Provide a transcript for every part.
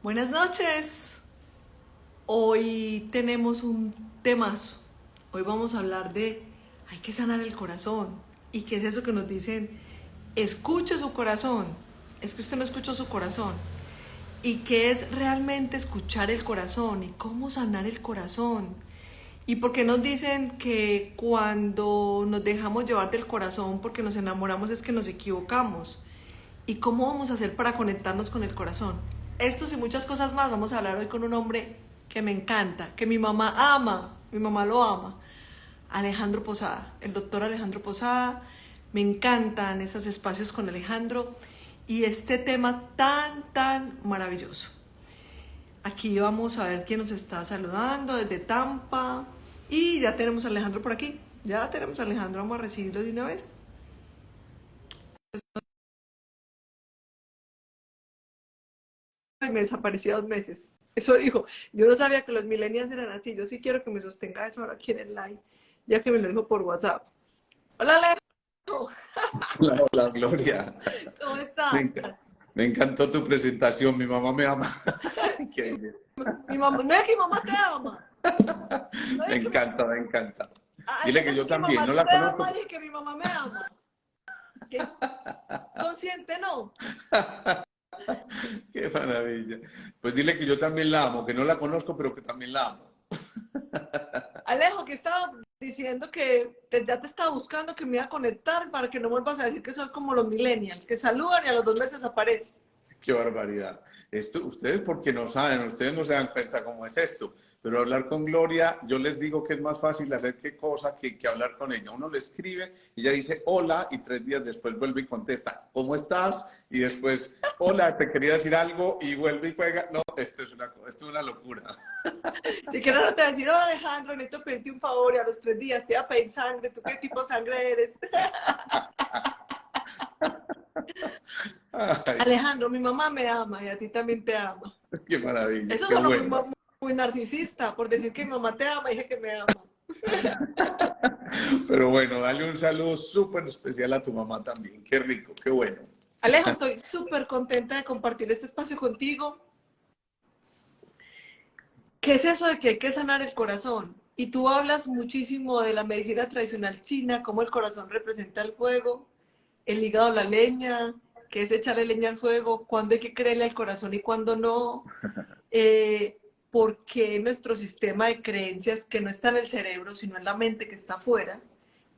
Buenas noches. Hoy tenemos un temazo. Hoy vamos a hablar de hay que sanar el corazón. ¿Y qué es eso que nos dicen? Escuche su corazón. Es que usted no escuchó su corazón. ¿Y qué es realmente escuchar el corazón? ¿Y cómo sanar el corazón? ¿Y por qué nos dicen que cuando nos dejamos llevar del corazón porque nos enamoramos es que nos equivocamos? ¿Y cómo vamos a hacer para conectarnos con el corazón? Estos y muchas cosas más vamos a hablar hoy con un hombre que me encanta, que mi mamá ama, mi mamá lo ama, Alejandro Posada, el doctor Alejandro Posada. Me encantan esos espacios con Alejandro y este tema tan maravilloso. Aquí vamos a ver quién nos está saludando desde Tampa. Y ya tenemos a Alejandro por aquí. Ya tenemos a Alejandro, vamos a recibirlo de una vez. Y me desapareció 2 meses. Eso dijo. Yo no sabía que los millennials eran así. Yo sí quiero que me sostenga eso ahora aquí en el live, ya que me lo dijo por WhatsApp. Hola, Alejo. Hola, hola, Gloria. ¿Cómo Me, estás? enca- me encantó tu presentación. Mi mamá me ama. Qué belleza. Mi mamá, no es que mi mamá te ama. No Me es que mi, encanta, me encanta. yo Dile no que es yo que también, mamá no la te ama, conozco. dije que mi mamá me ama. Que consciente no. Qué maravilla. Pues dile que yo también la amo, que no la conozco, pero que también la amo. Alejo, que estaba diciendo que ya te estaba buscando que me iba a conectar para que no vuelvas a decir que soy como los millennials, que saludan y a los 2 meses aparece. Qué barbaridad. Esto, ustedes porque no saben, ustedes no se dan cuenta cómo es esto, pero hablar con Gloria, yo les digo que es más fácil hacer qué cosa que hablar con ella. Uno le escribe, ella dice hola y 3 días después vuelve y contesta, ¿cómo estás? Y después, hola, te quería decir algo y vuelve y juega. No, esto es una locura. Si quieres no te voy a decir, oh Alejandro, necesito pedirte un favor y a los 3 días te voy a pedir sangre, ¿tú qué tipo de sangre eres? Ay, Alejandro, mi mamá me ama y a ti también te ama. qué maravilla, Eso qué suena muy, bueno. muy narcisista, por decir que mi mamá te ama, dije que me ama. Pero bueno, dale un saludo súper especial a tu mamá también. Qué rico, qué bueno. Alejo, estoy súper contenta de compartir este espacio contigo. ¿Qué es eso de que hay que sanar el corazón? Y tú hablas muchísimo de la medicina tradicional china, cómo el corazón representa el fuego, el hígado la leña, que es echarle leña al fuego, cuándo hay que creerle al corazón y cuándo no, eh, por qué nuestro sistema de creencias, que no está en el cerebro, sino en la mente que está afuera,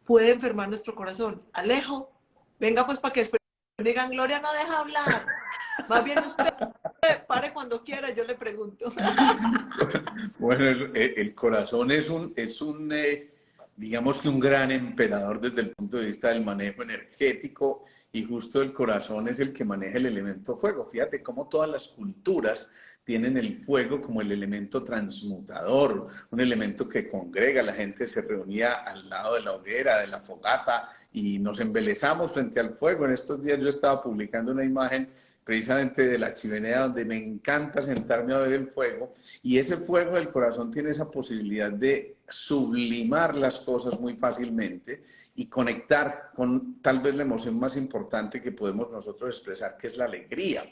puede enfermar nuestro corazón. Alejo, venga pues para que después digan, Gloria no deja hablar. Más bien usted pare cuando quiera, yo le pregunto. Bueno, el corazón digamos que un gran emperador desde el punto de vista del manejo energético y justo el corazón es el que maneja el elemento fuego. Fíjate cómo todas las culturas tienen el fuego como el elemento transmutador, un elemento que congrega. La gente se reunía al lado de la hoguera, de la fogata y nos embelezamos frente al fuego. En estos días yo estaba publicando una imagen precisamente de la chimenea donde me encanta sentarme a ver el fuego y ese fuego del corazón tiene esa posibilidad de sublimar las cosas muy fácilmente y conectar con tal vez la emoción más importante que podemos nosotros expresar, que es la alegría.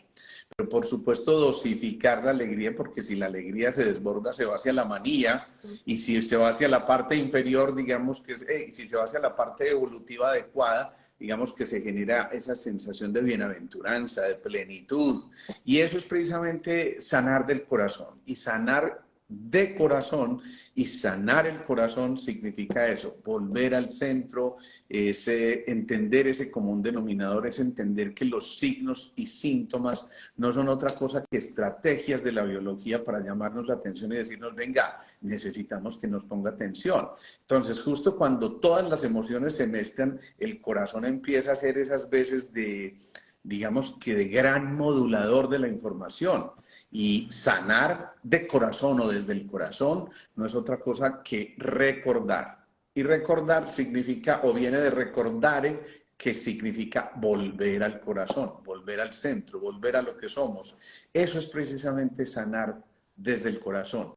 Pero por supuesto dosificar la alegría, porque si la alegría se desborda, se va hacia la manía, y si se va hacia la parte inferior, digamos que si se va hacia la parte evolutiva adecuada, digamos que se genera esa sensación de bienaventuranza, de plenitud. Y eso es precisamente sanar del corazón. Y sanar de corazón y sanar el corazón significa eso, volver al centro, entender ese común denominador, es entender que los signos y síntomas no son otra cosa que estrategias de la biología para llamarnos la atención y decirnos, venga, necesitamos que nos ponga atención. Entonces, justo cuando todas las emociones se mezclan, el corazón empieza a hacer esas veces de, digamos que de gran modulador de la información. Y sanar de corazón o desde el corazón no es otra cosa que recordar. Y recordar significa, o viene de recordare, que significa volver al corazón, volver al centro, volver a lo que somos. Eso es precisamente sanar desde el corazón.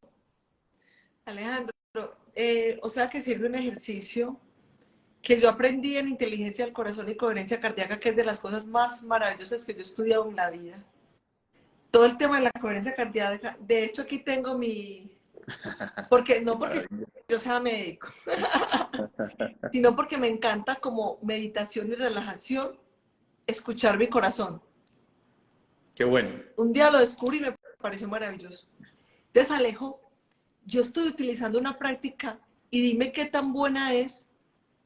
Alejandro, o sea que sirve un ejercicio que yo aprendí en inteligencia del corazón y coherencia cardíaca, que es de las cosas más maravillosas que yo he estudiado en la vida. todo el tema de la coherencia cardíaca. De hecho, aquí tengo porque no Qué porque maravilla. yo sea médico, sino porque me encanta como meditación y relajación, escuchar mi corazón. Qué bueno. Un día lo descubrí y me pareció maravilloso. Entonces, Alejo, yo estoy utilizando una práctica y dime qué tan buena es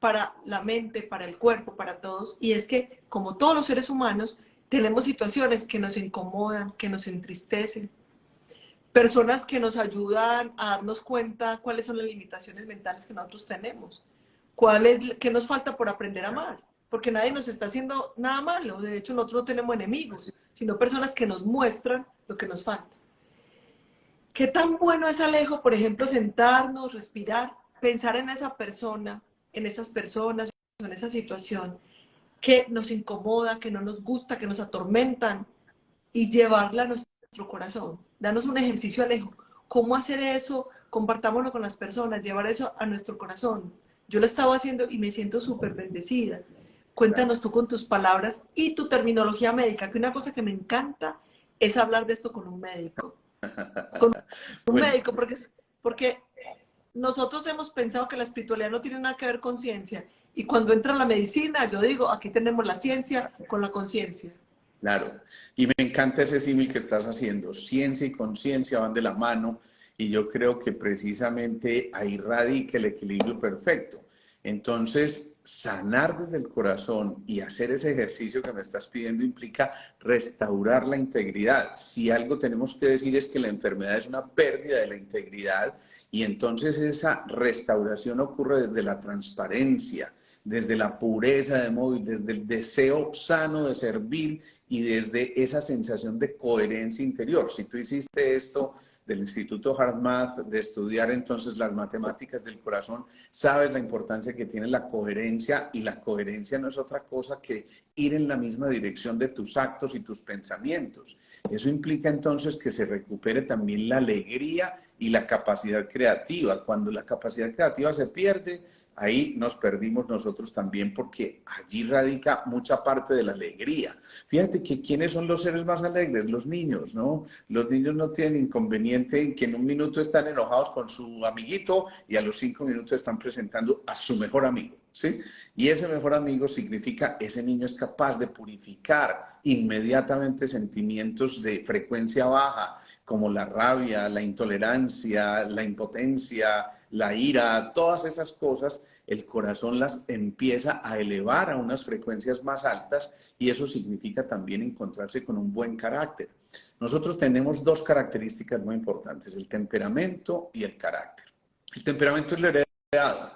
para la mente, para el cuerpo, para todos. Y es que, como todos los seres humanos, tenemos situaciones que nos incomodan, que nos entristecen, personas que nos ayudan a darnos cuenta cuáles son las limitaciones mentales que nosotros tenemos, qué nos falta por aprender a amar, porque nadie nos está haciendo nada malo. De hecho, nosotros no tenemos enemigos, sino personas que nos muestran lo que nos falta. ¿Qué tan bueno es, Alejo, por ejemplo, sentarnos, respirar, pensar en esa persona, en esas personas, en esa situación que nos incomoda, que no nos gusta, que nos atormentan y llevarla a nuestro corazón? Danos un ejercicio, Alejo. ¿Cómo hacer eso? Compartámoslo con las personas, llevar eso a nuestro corazón. Yo lo estaba haciendo y me siento súper bendecida. Claro. Cuéntanos tú con tus palabras y tu terminología médica, que una cosa que me encanta es hablar de esto con un médico. Con un Bueno, médico, porque nosotros hemos pensado que la espiritualidad no tiene nada que ver con ciencia. Y cuando entra la medicina, yo digo, aquí tenemos la ciencia con la conciencia. claro. Y me encanta ese símil que estás haciendo. Ciencia y conciencia van de la mano y yo creo que precisamente ahí radica el equilibrio perfecto. Entonces, sanar desde el corazón y hacer ese ejercicio que me estás pidiendo implica restaurar la integridad. Si algo tenemos que decir es que la enfermedad es una pérdida de la integridad y entonces esa restauración ocurre desde la transparencia, desde la pureza de móvil, desde el deseo sano de servir y desde esa sensación de coherencia interior. Si tú hiciste esto del Instituto HeartMath, de estudiar entonces las matemáticas del corazón, sabes la importancia que tiene la coherencia, y la coherencia no es otra cosa que ir en la misma dirección de tus actos y tus pensamientos. Eso implica entonces que se recupere también la alegría y la capacidad creativa. Cuando la capacidad creativa se pierde, ahí nos perdimos nosotros también, porque allí radica mucha parte de la alegría. Fíjate que ¿quiénes son los seres más alegres? Los niños, ¿no? Los niños no tienen inconveniente en que en un minuto están enojados con su amiguito y a los 5 minutos están presentando a su mejor amigo, ¿sí? Y ese mejor amigo significa ese niño es capaz de purificar inmediatamente sentimientos de frecuencia baja, como la rabia, la intolerancia, la impotencia, la ira, todas esas cosas. El corazón las empieza a elevar a unas frecuencias más altas y eso significa también encontrarse con un buen carácter. Nosotros tenemos dos características muy importantes: el temperamento y el carácter. El temperamento es lo heredado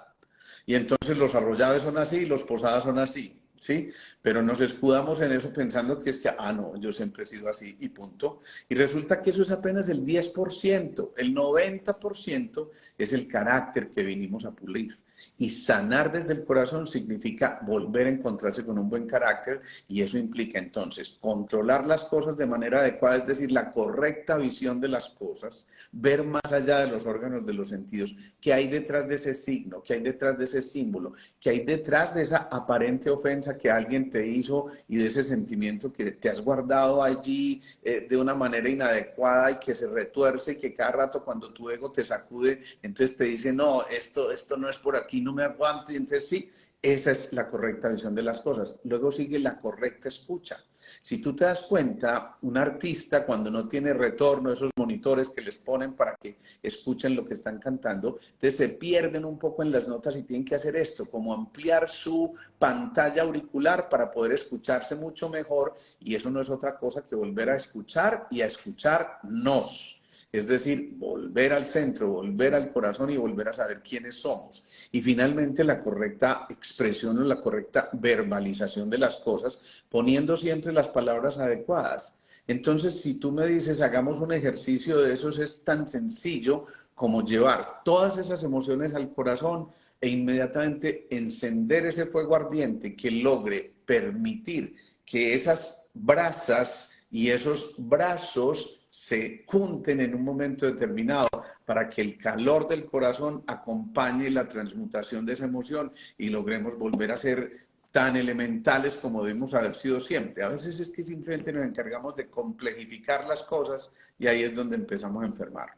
y entonces los arrollados son así y los posadas son así. ¿Sí? Pero nos escudamos en eso pensando que es que, no, yo siempre he sido así y punto. Y resulta que eso es apenas el 10%. El 90% es el carácter que vinimos a pulir. Y sanar desde el corazón significa volver a encontrarse con un buen carácter, y eso implica entonces controlar las cosas de manera adecuada, es decir, la correcta visión de las cosas, ver más allá de los órganos de los sentidos, qué hay detrás de ese signo, qué hay detrás de ese símbolo, qué hay detrás de esa aparente ofensa que alguien te hizo y de ese sentimiento que te has guardado allí de una manera inadecuada y que se retuerce y que cada rato cuando tu ego te sacude, entonces te dice, no, esto no es por aquí, no me aguanto, y entonces sí, esa es la correcta visión de las cosas. Luego sigue la correcta escucha. Si tú te das cuenta, un artista cuando no tiene retorno, esos monitores que les ponen para que escuchen lo que están cantando, entonces se pierden un poco en las notas y tienen que hacer esto, como ampliar su pantalla auricular para poder escucharse mucho mejor, y eso no es otra cosa que volver a escuchar y a escucharnos. Es decir, volver al centro, volver al corazón y volver a saber quiénes somos. Y finalmente la correcta expresión o la correcta verbalización de las cosas, poniendo siempre las palabras adecuadas. Entonces, si tú me dices, hagamos un ejercicio de esos, es tan sencillo como llevar todas esas emociones al corazón e inmediatamente encender ese fuego ardiente que logre permitir que esas brasas y esos brazos se junten en un momento determinado para que el calor del corazón acompañe la transmutación de esa emoción y logremos volver a ser tan elementales como debemos haber sido siempre. A veces es que simplemente nos encargamos de complejificar las cosas y ahí es donde empezamos a enfermarnos.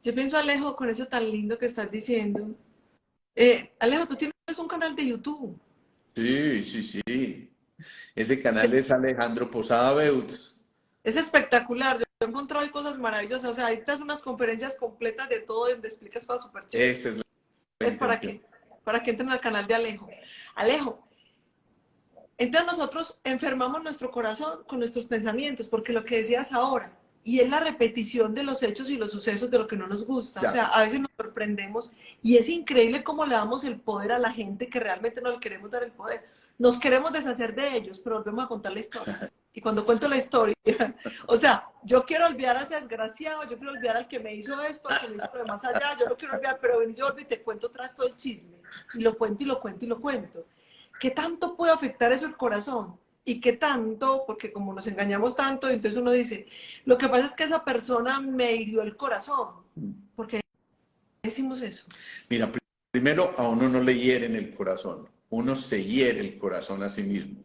Yo pienso, Alejo, con eso tan lindo que estás diciendo. Alejo, tú tienes un canal de YouTube. Sí, sí, sí. Ese canal es Alejandro Posada Beuts. Es espectacular. Yo he encontrado cosas maravillosas. O sea, ahí te das unas conferencias completas de todo, donde explicas cosas súper chéveres. Esa es la Es intención. para que entren al canal de Alejo. Alejo, entonces nosotros enfermamos nuestro corazón con nuestros pensamientos, porque lo que decías ahora, y es la repetición de los hechos y los sucesos de lo que no nos gusta. O Ya. sea, a veces nos sorprendemos y es increíble cómo le damos el poder a la gente que realmente no le queremos dar el poder. Nos queremos deshacer de ellos, pero volvemos a contar la historia. Y cuando cuento la historia, o sea, yo quiero olvidar a ese desgraciado, yo quiero olvidar al que me hizo esto, al que me hizo lo de más allá, yo lo quiero olvidar, pero ven, yo olvido y te cuento otra vez todo el chisme. Y lo cuento y lo cuento y lo cuento. ¿Qué tanto puede afectar eso el corazón? ¿Y qué tanto? Porque como nos engañamos tanto, entonces uno dice, lo que pasa es que esa persona me hirió el corazón. ¿Por qué decimos eso? Mira, primero a uno no le hieren el corazón, uno se hiere el corazón a sí mismo.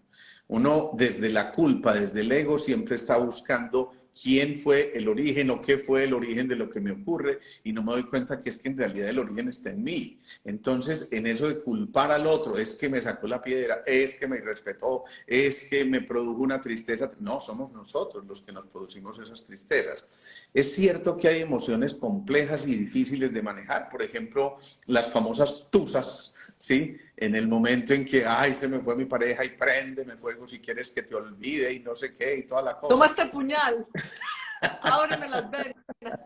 Uno desde la culpa, desde el ego, siempre está buscando quién fue el origen o qué fue el origen de lo que me ocurre y no me doy cuenta que es que en realidad el origen está en mí. Entonces, en eso de culpar al otro, es que me sacó la piedra, es que me irrespetó, es que me produjo una tristeza. No, somos nosotros los que nos producimos esas tristezas. Es cierto que hay emociones complejas y difíciles de manejar, por ejemplo, las famosas tusas, ¿sí? En el momento en que, ay, se me fue mi pareja y préndeme fuego si quieres que te olvide y no sé qué y toda la Toma cosa. este puñal, ábreme las venas.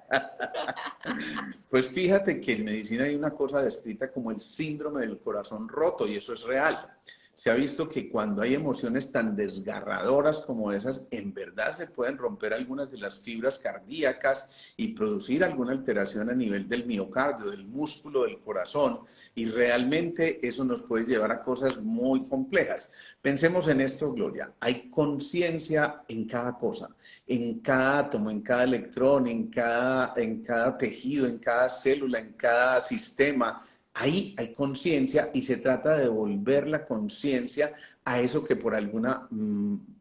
Pues fíjate que en medicina hay una cosa descrita como el síndrome del corazón roto y eso es real. Se ha visto que cuando hay emociones tan desgarradoras como esas, en verdad se pueden romper algunas de las fibras cardíacas y producir alguna alteración a nivel del miocardio, del músculo del corazón, y realmente eso nos puede llevar a cosas muy complejas. Pensemos en esto, Gloria. Hay conciencia en cada cosa, en cada átomo, en cada electrón, en cada tejido, en cada célula, en cada sistema. Ahí hay conciencia y se trata de devolver la conciencia a eso que por alguna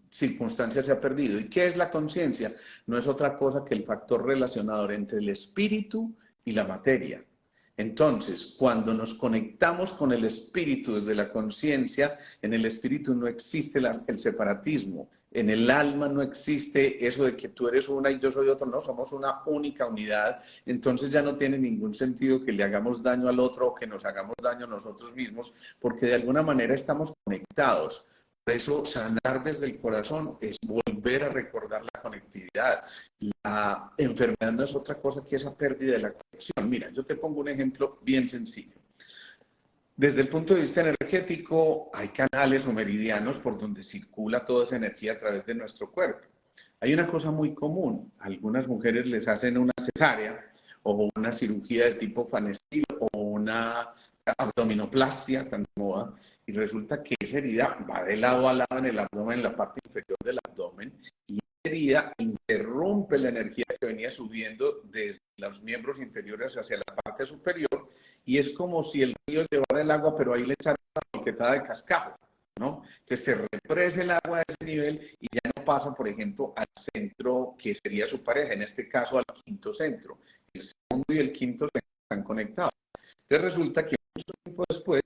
circunstancia se ha perdido. ¿Y qué es la conciencia? No es otra cosa que el factor relacionador entre el espíritu y la materia. Entonces, cuando nos conectamos con el espíritu desde la conciencia, en el espíritu no existe el separatismo. En el alma no existe eso de que tú eres una y yo soy otro, no, somos una única unidad. Entonces ya no tiene ningún sentido que le hagamos daño al otro o que nos hagamos daño a nosotros mismos, porque de alguna manera estamos conectados. Por eso sanar desde el corazón es volver a recordar la conectividad. La enfermedad no es otra cosa que esa pérdida de la conexión. Mira, yo te pongo un ejemplo bien sencillo. Desde el punto de vista energético, hay canales o meridianos por donde circula toda esa energía a través de nuestro cuerpo. Hay una cosa muy común. A algunas mujeres les hacen una cesárea o una cirugía de tipo fanestil o una abdominoplastia tan moda y resulta que esa herida va de lado a lado en el abdomen, en la parte inferior del abdomen, y esa herida interrumpe la energía que venía subiendo desde los miembros inferiores hacia la parte superior y es como si el río llevara el agua, pero ahí le echaron una piquetada de cascajo, ¿no? Entonces se represe el agua a ese nivel y ya no pasa, por ejemplo, al centro que sería su pareja, en este caso al quinto centro. El segundo y el quinto centro están conectados. Entonces resulta que mucho tiempo después,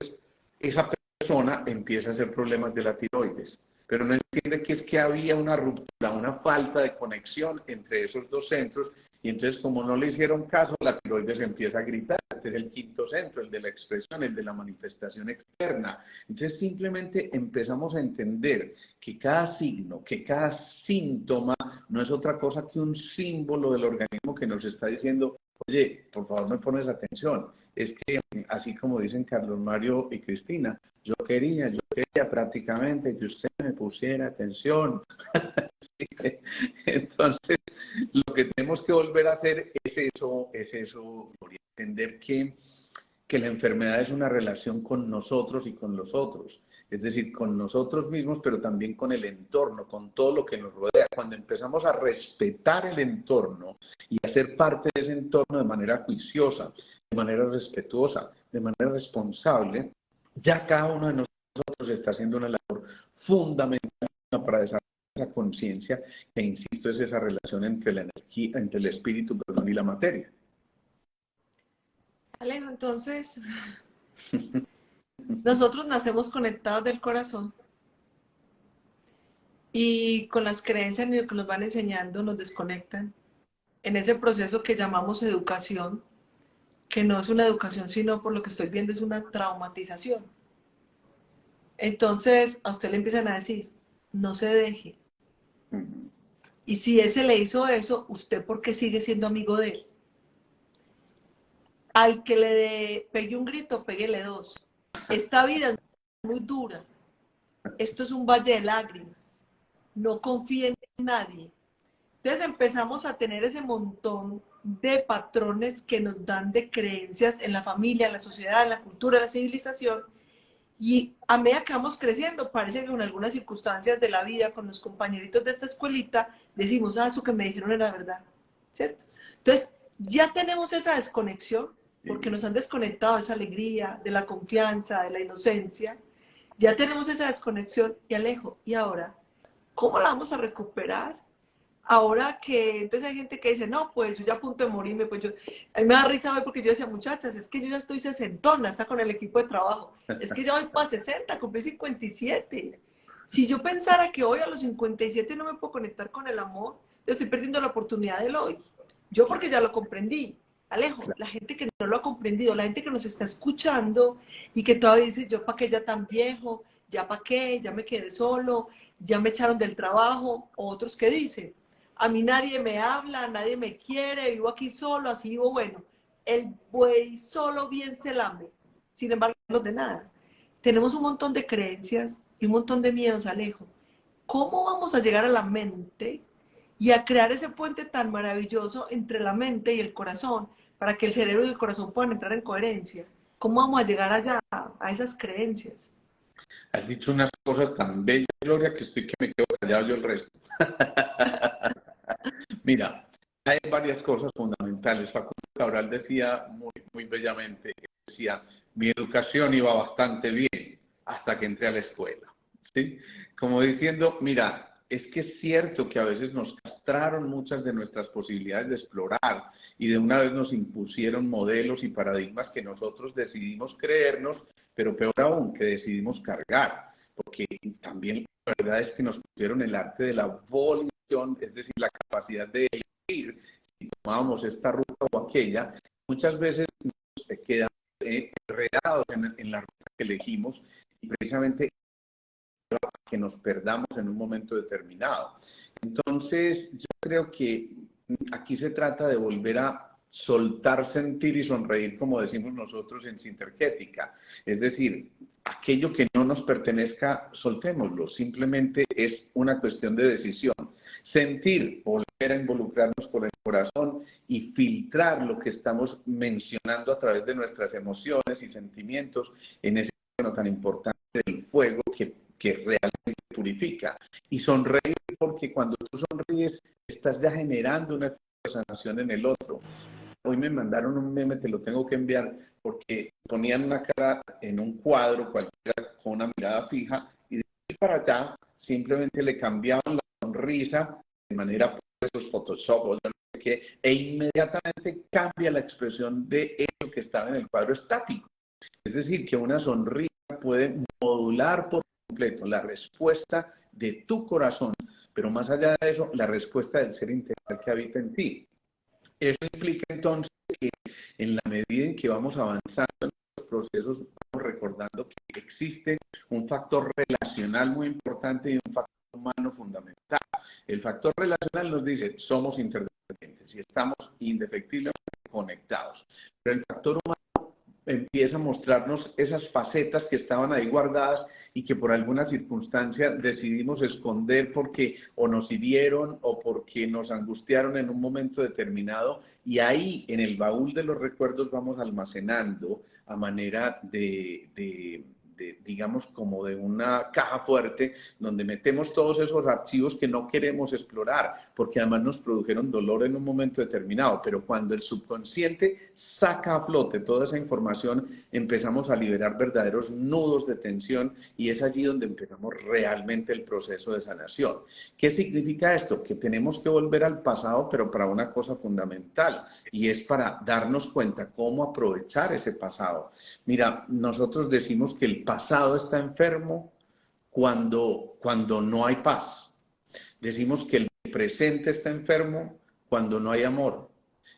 esa persona empieza a hacer problemas de la tiroides, pero no entiende que es que había una ruptura, una falta de conexión entre esos dos centros, y entonces como no le hicieron caso, la tiroides empieza a gritar. Este es el quinto centro, el de la expresión, el de la manifestación externa. Entonces simplemente empezamos a entender que cada signo, que cada síntoma no es otra cosa que un símbolo del organismo que nos está diciendo, oye, por favor me pones atención. Es que, así como dicen Carlos Mario y Cristina, yo quería prácticamente que usted me pusiera atención. Entonces, lo que tenemos que volver a hacer es eso, entender que la enfermedad es una relación con nosotros y con los otros. Es decir, con nosotros mismos, pero también con el entorno, con todo lo que nos rodea. Cuando empezamos a respetar el entorno y a ser parte de ese entorno de manera juiciosa, de manera respetuosa, de manera responsable, ya cada uno de nosotros nosotros está haciendo una labor fundamental para desarrollar esa conciencia, que insisto, es esa relación entre la energía, entre el espíritu, perdón, y la materia. Alejo, entonces, nosotros nacemos conectados del corazón y con las creencias y lo que nos van enseñando nos desconectan en ese proceso que llamamos educación, que no es una educación, sino por lo que estoy viendo es una traumatización. Entonces a usted le empiezan a decir, no se deje. Y si ese le hizo eso, ¿usted por qué sigue siendo amigo de él? Al que pegue un grito, péguele dos. Esta vida es muy dura. Esto es un valle de lágrimas. No confíe en nadie. Entonces empezamos a tener ese montón de patrones que nos dan de creencias en la familia, en la sociedad, en la cultura, en la civilización. Y a medida que vamos creciendo, parece que en algunas circunstancias de la vida, con los compañeritos de esta escuelita, decimos, eso que me dijeron era verdad, ¿cierto? Entonces, ya tenemos esa desconexión, porque nos han desconectado de esa alegría, de la confianza, de la inocencia. Ya tenemos esa desconexión y Alejo, ¿y ahora? ¿Cómo la vamos a recuperar? Ahora que, entonces hay gente que dice, no, pues yo ya a punto de morirme, pues yo, a mí me da risa ver porque yo decía, muchachas, es que yo ya estoy sesentona, está con el equipo de trabajo, es que ya voy para 60, cumplí 57. Si yo pensara que hoy a los 57 no me puedo conectar con el amor, yo estoy perdiendo la oportunidad del hoy. Yo porque ya lo comprendí. Alejo, la gente que no lo ha comprendido, la gente que nos está escuchando y que todavía dice, yo para qué ya tan viejo, ya para qué, ya me quedé solo, ya me echaron del trabajo, o otros que dicen, a mí nadie me habla, nadie me quiere, vivo aquí solo, así vivo bueno. El buey solo bien se lame, sin embargo, no de nada. Tenemos un montón de creencias y un montón de miedos, Alejo. ¿Cómo vamos a llegar a la mente y a crear ese puente tan maravilloso entre la mente y el corazón para que el cerebro y el corazón puedan entrar en coherencia? ¿Cómo vamos a llegar allá, a esas creencias? Has dicho unas cosas tan bellas, Gloria, que estoy que me quedo callado yo el resto. Mira, hay varias cosas fundamentales. Facundo Cabral decía muy bellamente, decía, mi educación iba bastante bien hasta que entré a la escuela. ¿Sí? Como diciendo, mira, es que es cierto que a veces nos castraron muchas de nuestras posibilidades de explorar y de una vez nos impusieron modelos y paradigmas que nosotros decidimos creernos, pero peor aún, que decidimos cargar, porque también la verdad es que nos pusieron el arte de la volición, es decir, la capacidad de elegir si tomábamos esta ruta o aquella. Muchas veces nos quedamos enredados en la ruta que elegimos y precisamente que nos perdamos en un momento determinado. Entonces, yo creo que aquí se trata de volver a soltar, sentir y sonreír, como decimos nosotros en Sintergética. Es decir, aquello que no nos pertenezca, soltémoslo. Simplemente es una cuestión de decisión. Sentir, volver a involucrarnos con el corazón y filtrar lo que estamos mencionando a través de nuestras emociones y sentimientos en ese tema tan importante del fuego que realmente purifica. Y sonreír porque cuando tú sonríes estás ya generando una sanación en el otro. Hoy me mandaron un meme, te lo tengo que enviar, porque ponían una cara en un cuadro cualquiera con una mirada fija y de ahí para allá simplemente le cambiaban la sonrisa de manera por esos Photoshop o no sé qué, e inmediatamente cambia la expresión de eso que estaba en el cuadro estático. Es decir, que una sonrisa puede modular por completo la respuesta de tu corazón, pero más allá de eso, la respuesta del ser integral que habita en ti. Eso implica entonces que en la medida en que vamos avanzando en los procesos, vamos recordando que existe un factor relacional muy importante y un factor humano fundamental. El factor relacional nos dice, somos interdependientes y estamos indefectiblemente conectados. Pero el factor humano empieza a mostrarnos esas facetas que estaban ahí guardadas y que por alguna circunstancia decidimos esconder porque o nos hirieron o porque nos angustiaron en un momento determinado, y ahí en el baúl de los recuerdos vamos almacenando a manera digamos, como de una caja fuerte donde metemos todos esos archivos que no queremos explorar, porque además nos produjeron dolor en un momento determinado. Pero cuando el subconsciente saca a flote toda esa información, empezamos a liberar verdaderos nudos de tensión y es allí donde empezamos realmente el proceso de sanación. ¿Qué significa esto? Que tenemos que volver al pasado, pero para una cosa fundamental, y es para darnos cuenta cómo aprovechar ese pasado. Mira, nosotros decimos que el pasado está enfermo cuando no hay paz. Decimos que el presente está enfermo cuando no hay amor.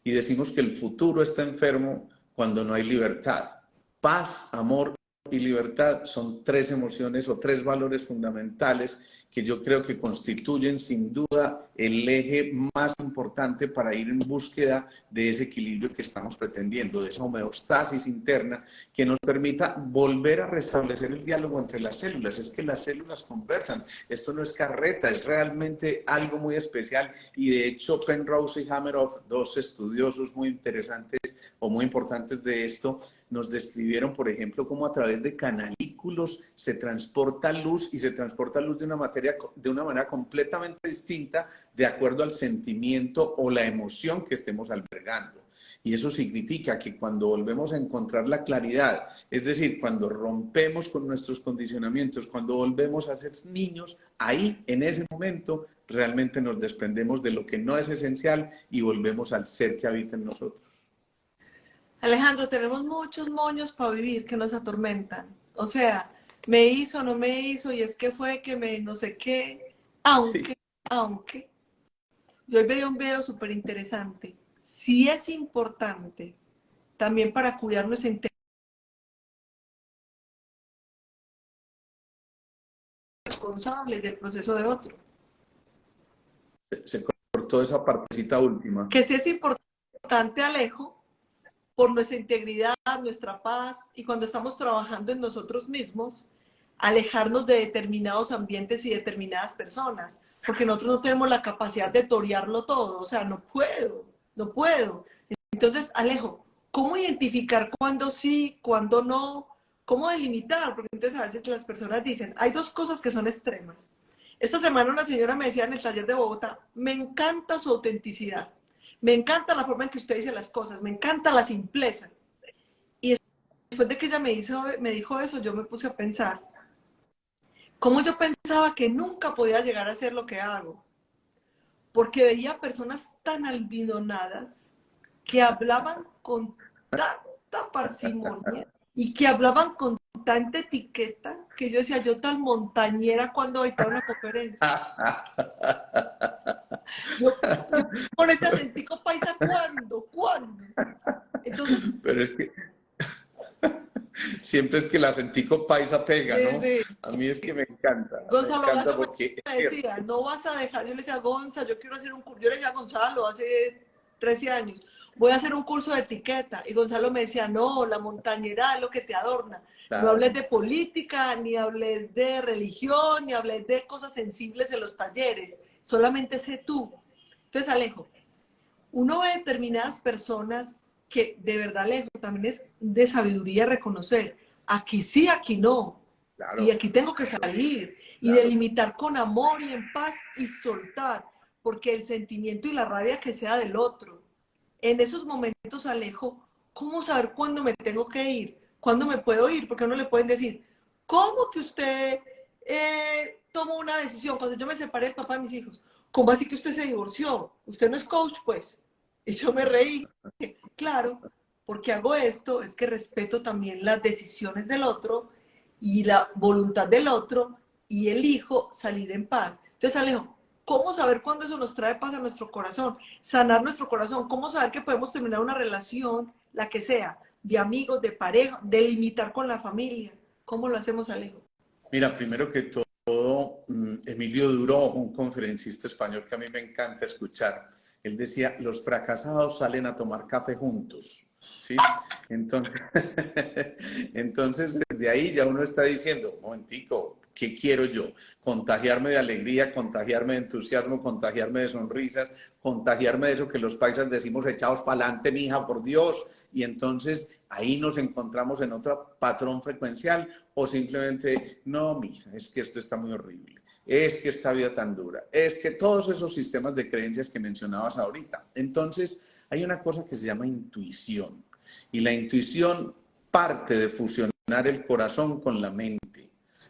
Y decimos que el futuro está enfermo cuando no hay libertad. Paz, amor y libertad son tres emociones o tres valores fundamentales que yo creo que constituyen sin duda el eje más importante para ir en búsqueda de ese equilibrio que estamos pretendiendo, de esa homeostasis interna que nos permita volver a restablecer el diálogo entre las células. Es que las células conversan, esto no es carreta, es realmente algo muy especial y de hecho Penrose y Hameroff, dos estudiosos muy interesantes o muy importantes de esto, nos describieron, por ejemplo, cómo a través de canalículos se transporta luz y se transporta luz de una manera completamente distinta de acuerdo al sentimiento o la emoción que estemos albergando. Y eso significa que cuando volvemos a encontrar la claridad, es decir, cuando rompemos con nuestros condicionamientos, cuando volvemos a ser niños, ahí, en ese momento, realmente nos desprendemos de lo que no es esencial y volvemos al ser que habita en nosotros. Alejandro, tenemos muchos moños para vivir que nos atormentan. O sea, me hizo, no me hizo, y es que fue que me no sé qué, Sí. aunque. Yo hoy veía un video súper interesante. Sí es importante también para cuidar nuestra integridad responsable del proceso de otro. Se cortó esa partecita última. Que sí es importante, Alejo, por nuestra integridad, nuestra paz, y cuando estamos trabajando en nosotros mismos, alejarnos de determinados ambientes y determinadas personas, porque nosotros no tenemos la capacidad de torearlo todo, o sea, no puedo. Entonces, Alejo, ¿cómo identificar cuándo sí, cuándo no? ¿Cómo delimitar? Porque entonces a veces las personas dicen, hay dos cosas que son extremas. Esta semana una señora me decía en el taller de Bogotá, me encanta su autenticidad, me encanta la forma en que usted dice las cosas, me encanta la simpleza. Y después de que ella me dijo eso, yo me puse a pensar, ¿cómo yo pensaba que nunca podía llegar a hacer lo que hago? Porque veía personas tan albidonadas que hablaban con tanta parsimonia y que hablaban con tanta etiqueta que yo decía, yo tan montañera cuando voy a una conferencia. Yo con este acentico paisa, ¿cuándo? Entonces, Pero es que siempre es que el acentico paisa pega, sí, ¿no? sí. A mí es que me Gonzalo encanta Gallo porque es me cierto. decía, no vas a dejar, yo le decía, Gonza, yo quiero hacer un curso, yo le decía a Gonzalo hace 13 años, voy a hacer un curso de etiqueta, y Gonzalo me decía, no, la montañera es lo que te adorna, no hables Claro. de política, ni hables de religión, ni hables de cosas sensibles en los talleres, solamente sé tú. Entonces, Alejo, uno ve determinadas personas que de verdad, Alejo, también es de sabiduría reconocer, aquí sí, aquí no, y Claro, aquí tengo que salir, y claro. delimitar con amor y en paz y soltar, porque el sentimiento y la rabia que sea del otro. En esos momentos, Alejo, ¿cómo saber cuándo me tengo que ir? ¿Cuándo me puedo ir? Porque no le pueden decir, ¿cómo que usted tomó una decisión? Cuando yo me separé del papá de mis hijos, ¿cómo así que usted se divorció? Usted no es coach, pues. Y yo me reí. Claro, porque hago esto, es que respeto también las decisiones del otro y la voluntad del otro y elijo salir en paz. Entonces, Alejo, ¿cómo saber cuándo eso nos trae paz a nuestro corazón? Sanar nuestro corazón. ¿Cómo saber que podemos terminar una relación, la que sea, de amigos, de pareja, de limitar con la familia? ¿Cómo lo hacemos, Alejo? Mira, primero que todo, Emilio Duró, un conferencista español que a mí me encanta escuchar, él decía, los fracasados salen a tomar café juntos, ¿sí? Entonces, entonces desde ahí ya uno está diciendo, un momentico, ¿Qué quiero yo? Contagiarme de alegría, contagiarme de entusiasmo, contagiarme de sonrisas, contagiarme de eso que los paisas decimos echados para adelante, mija, por Dios. Y entonces ahí nos encontramos en otro patrón frecuencial o simplemente, no, mija, es que esto está muy horrible. Es que esta vida tan dura. Es que todos esos sistemas de creencias que mencionabas ahorita. Entonces hay una cosa que se llama intuición. Y la intuición parte de fusionar el corazón con la mente.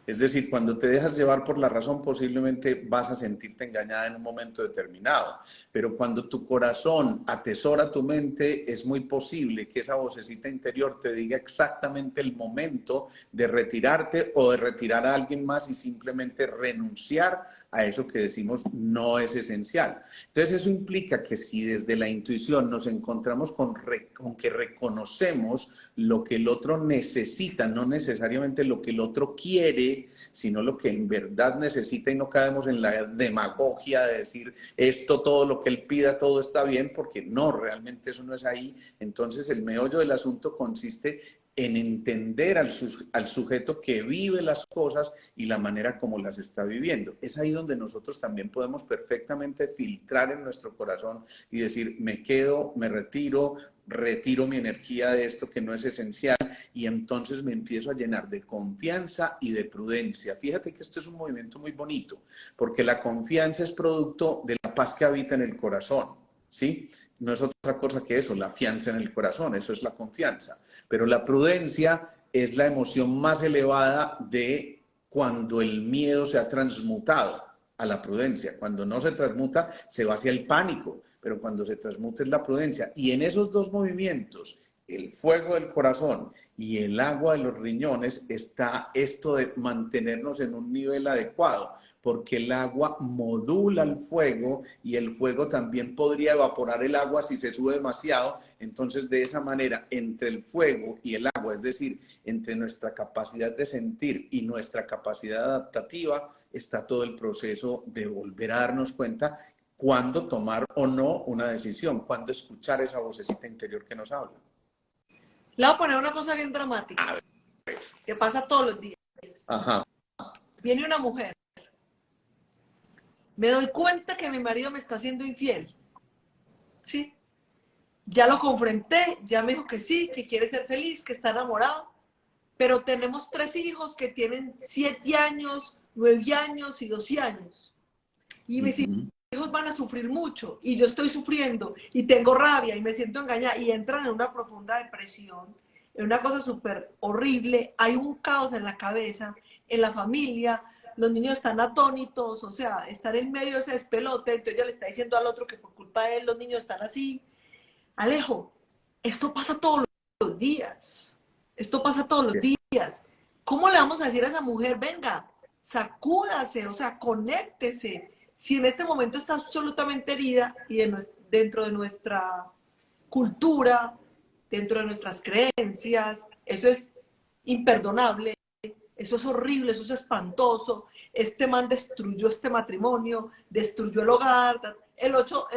Es decir, cuando te dejas llevar por la razón, posiblemente vas a sentirte engañada en un momento determinado. Pero cuando tu corazón atesora tu mente, es muy posible que esa vocecita interior te diga exactamente el momento de retirarte o de retirar a alguien más y simplemente renunciar a eso que decimos no es esencial. Entonces eso implica que si desde la intuición nos encontramos con que reconocemos lo que el otro necesita, no necesariamente lo que el otro quiere, sino lo que en verdad necesita y no caemos en la demagogia de decir esto, todo lo que él pida, todo está bien, porque no, realmente eso no es ahí. Entonces el meollo del asunto consiste en entender al sujeto que vive las cosas y la manera como las está viviendo. Es ahí donde nosotros también podemos perfectamente filtrar en nuestro corazón y decir, me quedo, me retiro mi energía de esto que no es esencial y entonces me empiezo a llenar de confianza y de prudencia. Fíjate que esto es un movimiento muy bonito, porque la confianza es producto de la paz que habita en el corazón, ¿sí? No es otra cosa que eso, la fianza en el corazón, eso es la confianza. Pero la prudencia es la emoción más elevada de cuando el miedo se ha transmutado a la prudencia. Cuando no se transmuta, se va hacia el pánico, pero cuando se transmuta es la prudencia. Y en esos dos movimientos, el fuego del corazón y el agua de los riñones, está esto de mantenernos en un nivel adecuado, porque el agua modula el fuego y el fuego también podría evaporar el agua si se sube demasiado. Entonces, de esa manera, entre el fuego y el agua, es decir, entre nuestra capacidad de sentir y nuestra capacidad adaptativa, está todo el proceso de volver a darnos cuenta cuándo tomar o no una decisión, cuándo escuchar esa vocecita interior que nos habla. Le voy a poner una cosa bien dramática, que pasa todos los días. Ajá. Viene una mujer, me doy cuenta que mi marido me está haciendo infiel, ¿sí? Ya lo confronté, ya me dijo que sí, que quiere ser feliz, que está enamorado, pero tenemos 3 hijos que tienen 7 años, 9 años y 12 años. Y mis hijos van a sufrir mucho, y yo estoy sufriendo, y tengo rabia, y me siento engañada, y entran en una profunda depresión, en una cosa súper horrible. Hay un caos en la cabeza, en la familia, los niños están atónitos, o sea, estar en medio de ese despelote. Entonces ella le está diciendo al otro que por culpa de él los niños están así. Alejo, esto pasa todos los días, esto pasa todos los días. ¿Cómo le vamos a decir a esa mujer, venga, sacúdase, o sea, conéctese? Si en este momento está absolutamente herida y dentro de nuestra cultura, dentro de nuestras creencias, eso es imperdonable, eso es horrible, eso es espantoso. Este man destruyó este matrimonio, destruyó el hogar. El otro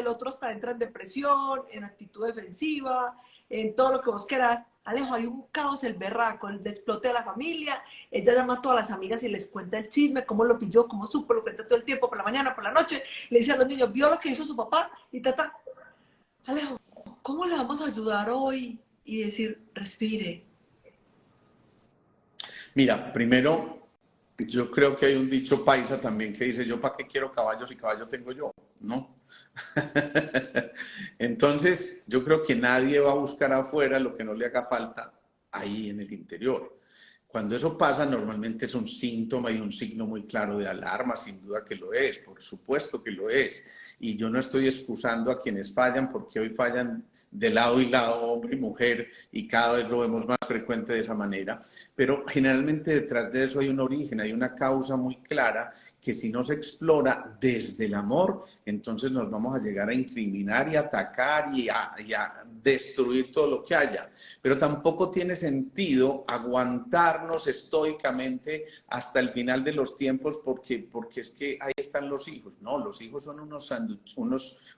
entra en depresión, en actitud defensiva, en todo lo que vos querás. Alejo, hay un caos, el berraco, el desplote de la familia. Ella llama a todas las amigas y les cuenta el chisme, cómo lo pilló, cómo supo, lo cuenta todo el tiempo, por la mañana, por la noche. Le dice a los niños, vio lo que hizo su papá y tata. Alejo, ¿cómo le vamos a ayudar hoy? Y decir, respire. Mira, primero, yo creo que hay un dicho paisa también que dice, yo para qué quiero caballos si caballo tengo yo, ¿no? Entonces, yo creo que nadie va a buscar afuera lo que no le haga falta ahí en el interior. Cuando eso pasa, normalmente es un síntoma y un signo muy claro de alarma, sin duda que lo es, por supuesto que lo es. Y yo no estoy excusando a quienes fallan, porque hoy fallan de lado y lado, hombre y mujer, y cada vez lo vemos más frecuente de esa manera. Pero generalmente detrás de eso hay un origen, hay una causa muy clara que si no se explora desde el amor, entonces nos vamos a llegar a incriminar y atacar y a destruir todo lo que haya. Pero tampoco tiene sentido aguantar aguantarnos estoicamente hasta el final de los tiempos porque es que ahí están los hijos. No, los hijos son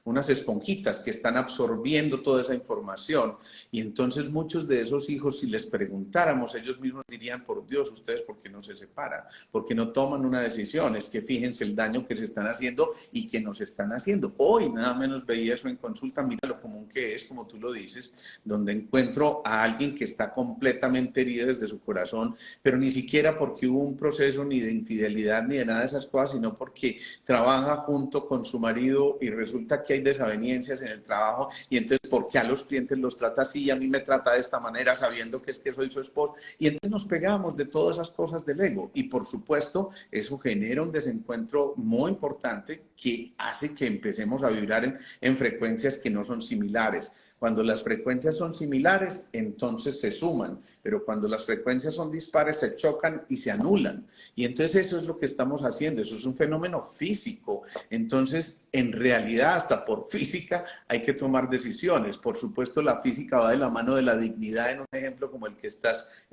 unas esponjitas que están absorbiendo toda esa información, y entonces muchos de esos hijos, si les preguntáramos, ellos mismos dirían: por Dios, ustedes ¿por qué no se separan? ¿Por qué no toman una decisión? Es que fíjense el daño que se están haciendo y que nos están haciendo. Hoy nada menos veía eso en consulta. Mira lo común que es, como tú lo dices, donde encuentro a alguien que está completamente herido desde su corazón, pero ni siquiera porque hubo un proceso ni de infidelidad ni de nada de esas cosas, sino porque trabaja junto con su marido y resulta que hay desavenencias en el trabajo, y entonces ¿por qué a los clientes los trata así y a mí me trata de esta manera sabiendo que es que soy su esposo? Y entonces nos pegamos de todas esas cosas del ego, y por supuesto eso genera un desencuentro muy importante que hace que empecemos a vibrar en frecuencias que no son similares. Cuando las frecuencias son similares, entonces se suman, pero cuando las frecuencias son dispares, se chocan y se anulan. Y entonces eso es lo que estamos haciendo, eso es un fenómeno físico. Entonces, en realidad, hasta por física hay que tomar decisiones. Por supuesto, la física va de la mano de la dignidad en un ejemplo como el que estás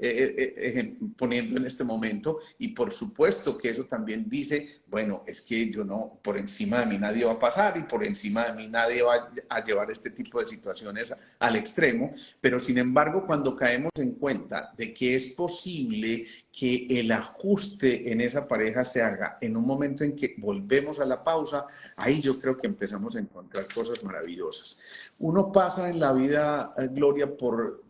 poniendo en este momento, y por supuesto que eso también dice, bueno, es que yo no, por encima de mí nadie va a pasar y por encima de mí nadie va a llevar este tipo de situaciones al extremo, pero sin embargo cuando caemos en cuenta de que es posible que el ajuste en esa pareja se haga en un momento en que volvemos a la pausa, ahí yo creo que empezamos a encontrar cosas maravillosas. Uno pasa en la vida, Gloria, por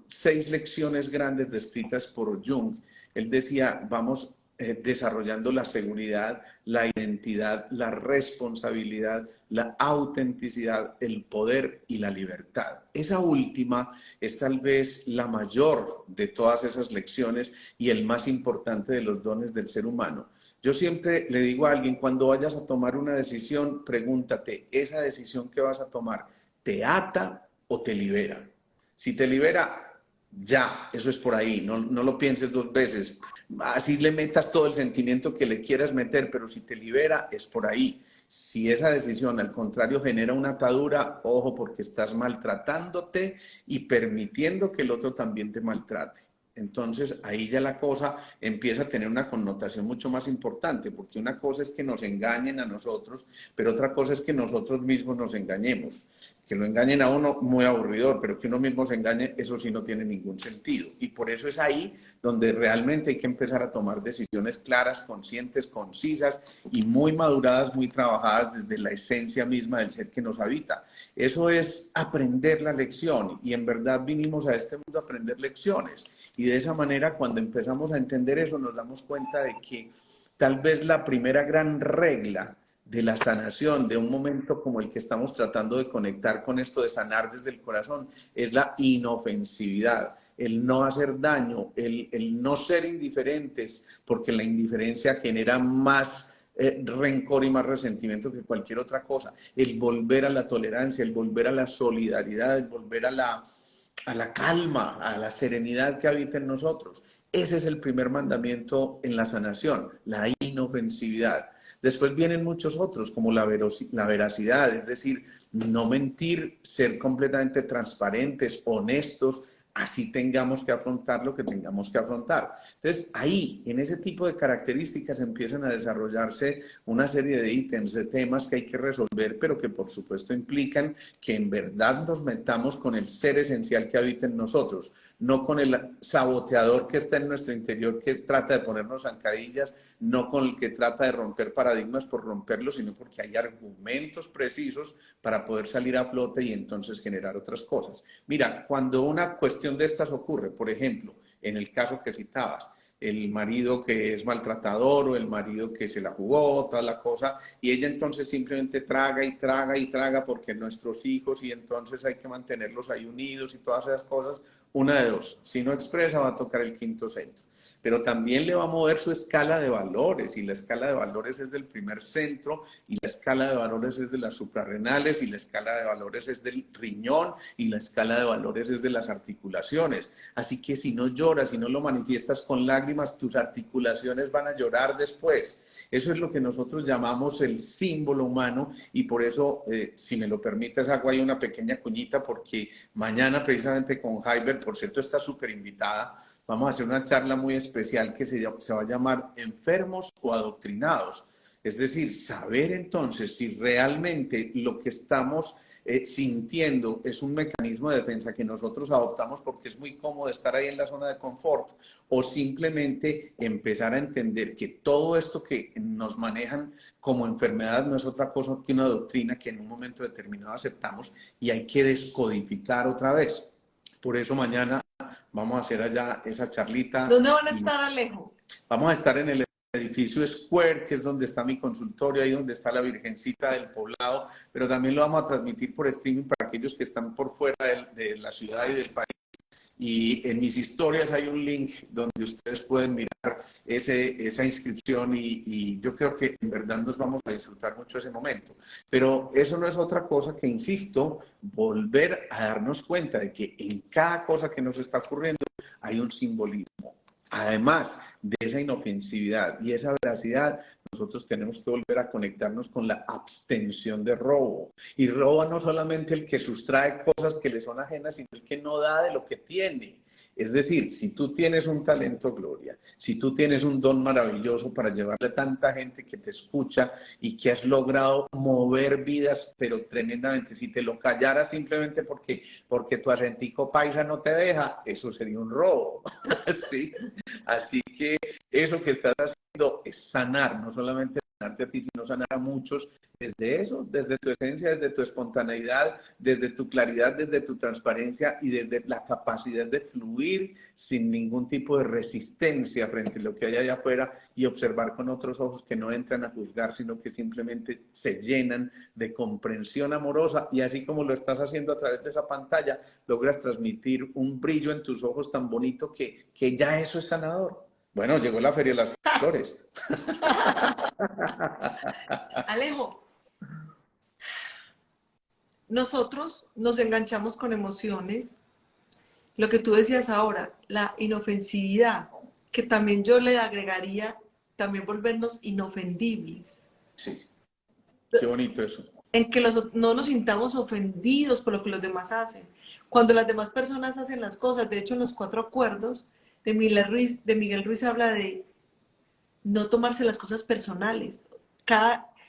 6 lecciones grandes descritas por Jung. Él decía, vamos desarrollando la seguridad, la identidad, la responsabilidad, la autenticidad, el poder y la libertad. Esa última es tal vez la mayor de todas esas lecciones y el más importante de los dones del ser humano. Yo siempre le digo a alguien, cuando vayas a tomar una decisión, pregúntate, ¿esa decisión que vas a tomar te ata o te libera? Si te libera, ya, eso es por ahí, no lo pienses 2 veces. Así le metas todo el sentimiento que le quieras meter, pero si te libera, es por ahí. Si esa decisión, al contrario, genera una atadura, ojo, porque estás maltratándote y permitiendo que el otro también te maltrate. Entonces, ahí ya la cosa empieza a tener una connotación mucho más importante, porque una cosa es que nos engañen a nosotros, pero otra cosa es que nosotros mismos nos engañemos. Que lo engañen a uno, muy aburridor, pero que uno mismo se engañe, eso sí no tiene ningún sentido. Y por eso es ahí donde realmente hay que empezar a tomar decisiones claras, conscientes, concisas y muy maduradas, muy trabajadas desde la esencia misma del ser que nos habita. Eso es aprender la lección, y en verdad vinimos a este mundo a aprender lecciones. Y de esa manera, cuando empezamos a entender eso, nos damos cuenta de que tal vez la primera gran regla de la sanación, de un momento como el que estamos tratando de conectar con esto de sanar desde el corazón, es la inofensividad, el no hacer daño, el no ser indiferentes, porque la indiferencia genera más rencor y más resentimiento que cualquier otra cosa, el volver a la tolerancia, el volver a la solidaridad, el volver a la calma, a la serenidad que habita en nosotros. Ese es el primer mandamiento en la sanación, la inofensividad. Después vienen muchos otros, como la veracidad, es decir, no mentir, ser completamente transparentes, honestos, así tengamos que afrontar lo que tengamos que afrontar. Entonces, ahí, en ese tipo de características, empiezan a desarrollarse una serie de ítems, de temas que hay que resolver, pero que por supuesto implican que en verdad nos metamos con el ser esencial que habita en nosotros, no con el saboteador que está en nuestro interior, que trata de ponernos zancadillas, no con el que trata de romper paradigmas por romperlos, sino porque hay argumentos precisos para poder salir a flote y entonces generar otras cosas. Mira, cuando una cuestión de estas ocurre, por ejemplo, en el caso que citabas, el marido que es maltratador o el marido que se la jugó, toda la cosa, y ella entonces simplemente traga y traga y traga porque nuestros hijos, y entonces hay que mantenerlos ahí unidos y todas esas cosas. Una de dos, si no expresa va a tocar el quinto centro, pero también le va a mover su escala de valores, y la escala de valores es del primer centro, y la escala de valores es de las suprarrenales, y la escala de valores es del riñón, y la escala de valores es de las articulaciones. Así que si no lloras, si no lo manifiestas con lágrimas, lágrimas, tus articulaciones van a llorar después. Eso es lo que nosotros llamamos el símbolo humano y por eso, si me lo permites, hago ahí una pequeña cuñita porque mañana precisamente con Jaiber, por cierto, está súper invitada, vamos a hacer una charla muy especial que se va a llamar Enfermos o Adoctrinados. Es decir, saber entonces si realmente lo que estamos sintiendo es un mecanismo de defensa que nosotros adoptamos porque es muy cómodo estar ahí en la zona de confort o simplemente empezar a entender que todo esto que nos manejan como enfermedad no es otra cosa que una doctrina que en un momento determinado aceptamos y hay que descodificar otra vez. Por eso mañana vamos a hacer allá esa charlita. ¿Dónde van a estar, Alejo? Vamos a estar en el edificio Square, que es donde está mi consultorio, ahí donde está la Virgencita del Poblado, pero también lo vamos a transmitir por streaming para aquellos que están por fuera de la ciudad y del país. Y en mis historias hay un link donde ustedes pueden mirar esa inscripción y yo creo que en verdad nos vamos a disfrutar mucho ese momento. Pero eso no es otra cosa que, insisto, volver a darnos cuenta de que en cada cosa que nos está ocurriendo hay un simbolismo. Además de esa inofensividad y esa veracidad, nosotros tenemos que volver a conectarnos con la abstención de robo. Y roba no solamente el que sustrae cosas que le son ajenas, sino el que no da de lo que tiene. Es decir, si tú tienes un talento, Gloria, si tú tienes un don maravilloso para llevarle a tanta gente que te escucha y que has logrado mover vidas, pero tremendamente, si te lo callaras simplemente porque tu acentico paisa no te deja, eso sería un robo. ¿Sí? Así que eso que estás haciendo es sanar, no solamente sanarte a ti, sino sanar a muchos desde eso, desde tu esencia, desde tu espontaneidad, desde tu claridad, desde tu transparencia y desde la capacidad de fluir sin ningún tipo de resistencia frente a lo que hay allá afuera y observar con otros ojos que no entran a juzgar, sino que simplemente se llenan de comprensión amorosa y así como lo estás haciendo a través de esa pantalla, logras transmitir un brillo en tus ojos tan bonito que ya eso es sanador. Bueno, llegó la Feria de las Flores. Alejo, nosotros nos enganchamos con emociones. Lo que tú decías ahora, la inofensividad, que también yo le agregaría, también volvernos inofendibles. Sí, qué bonito eso. En que no nos sintamos ofendidos por lo que los demás hacen. Cuando las demás personas hacen las cosas, de hecho en los 4 acuerdos de Miguel Ruiz habla de no tomarse las cosas personales.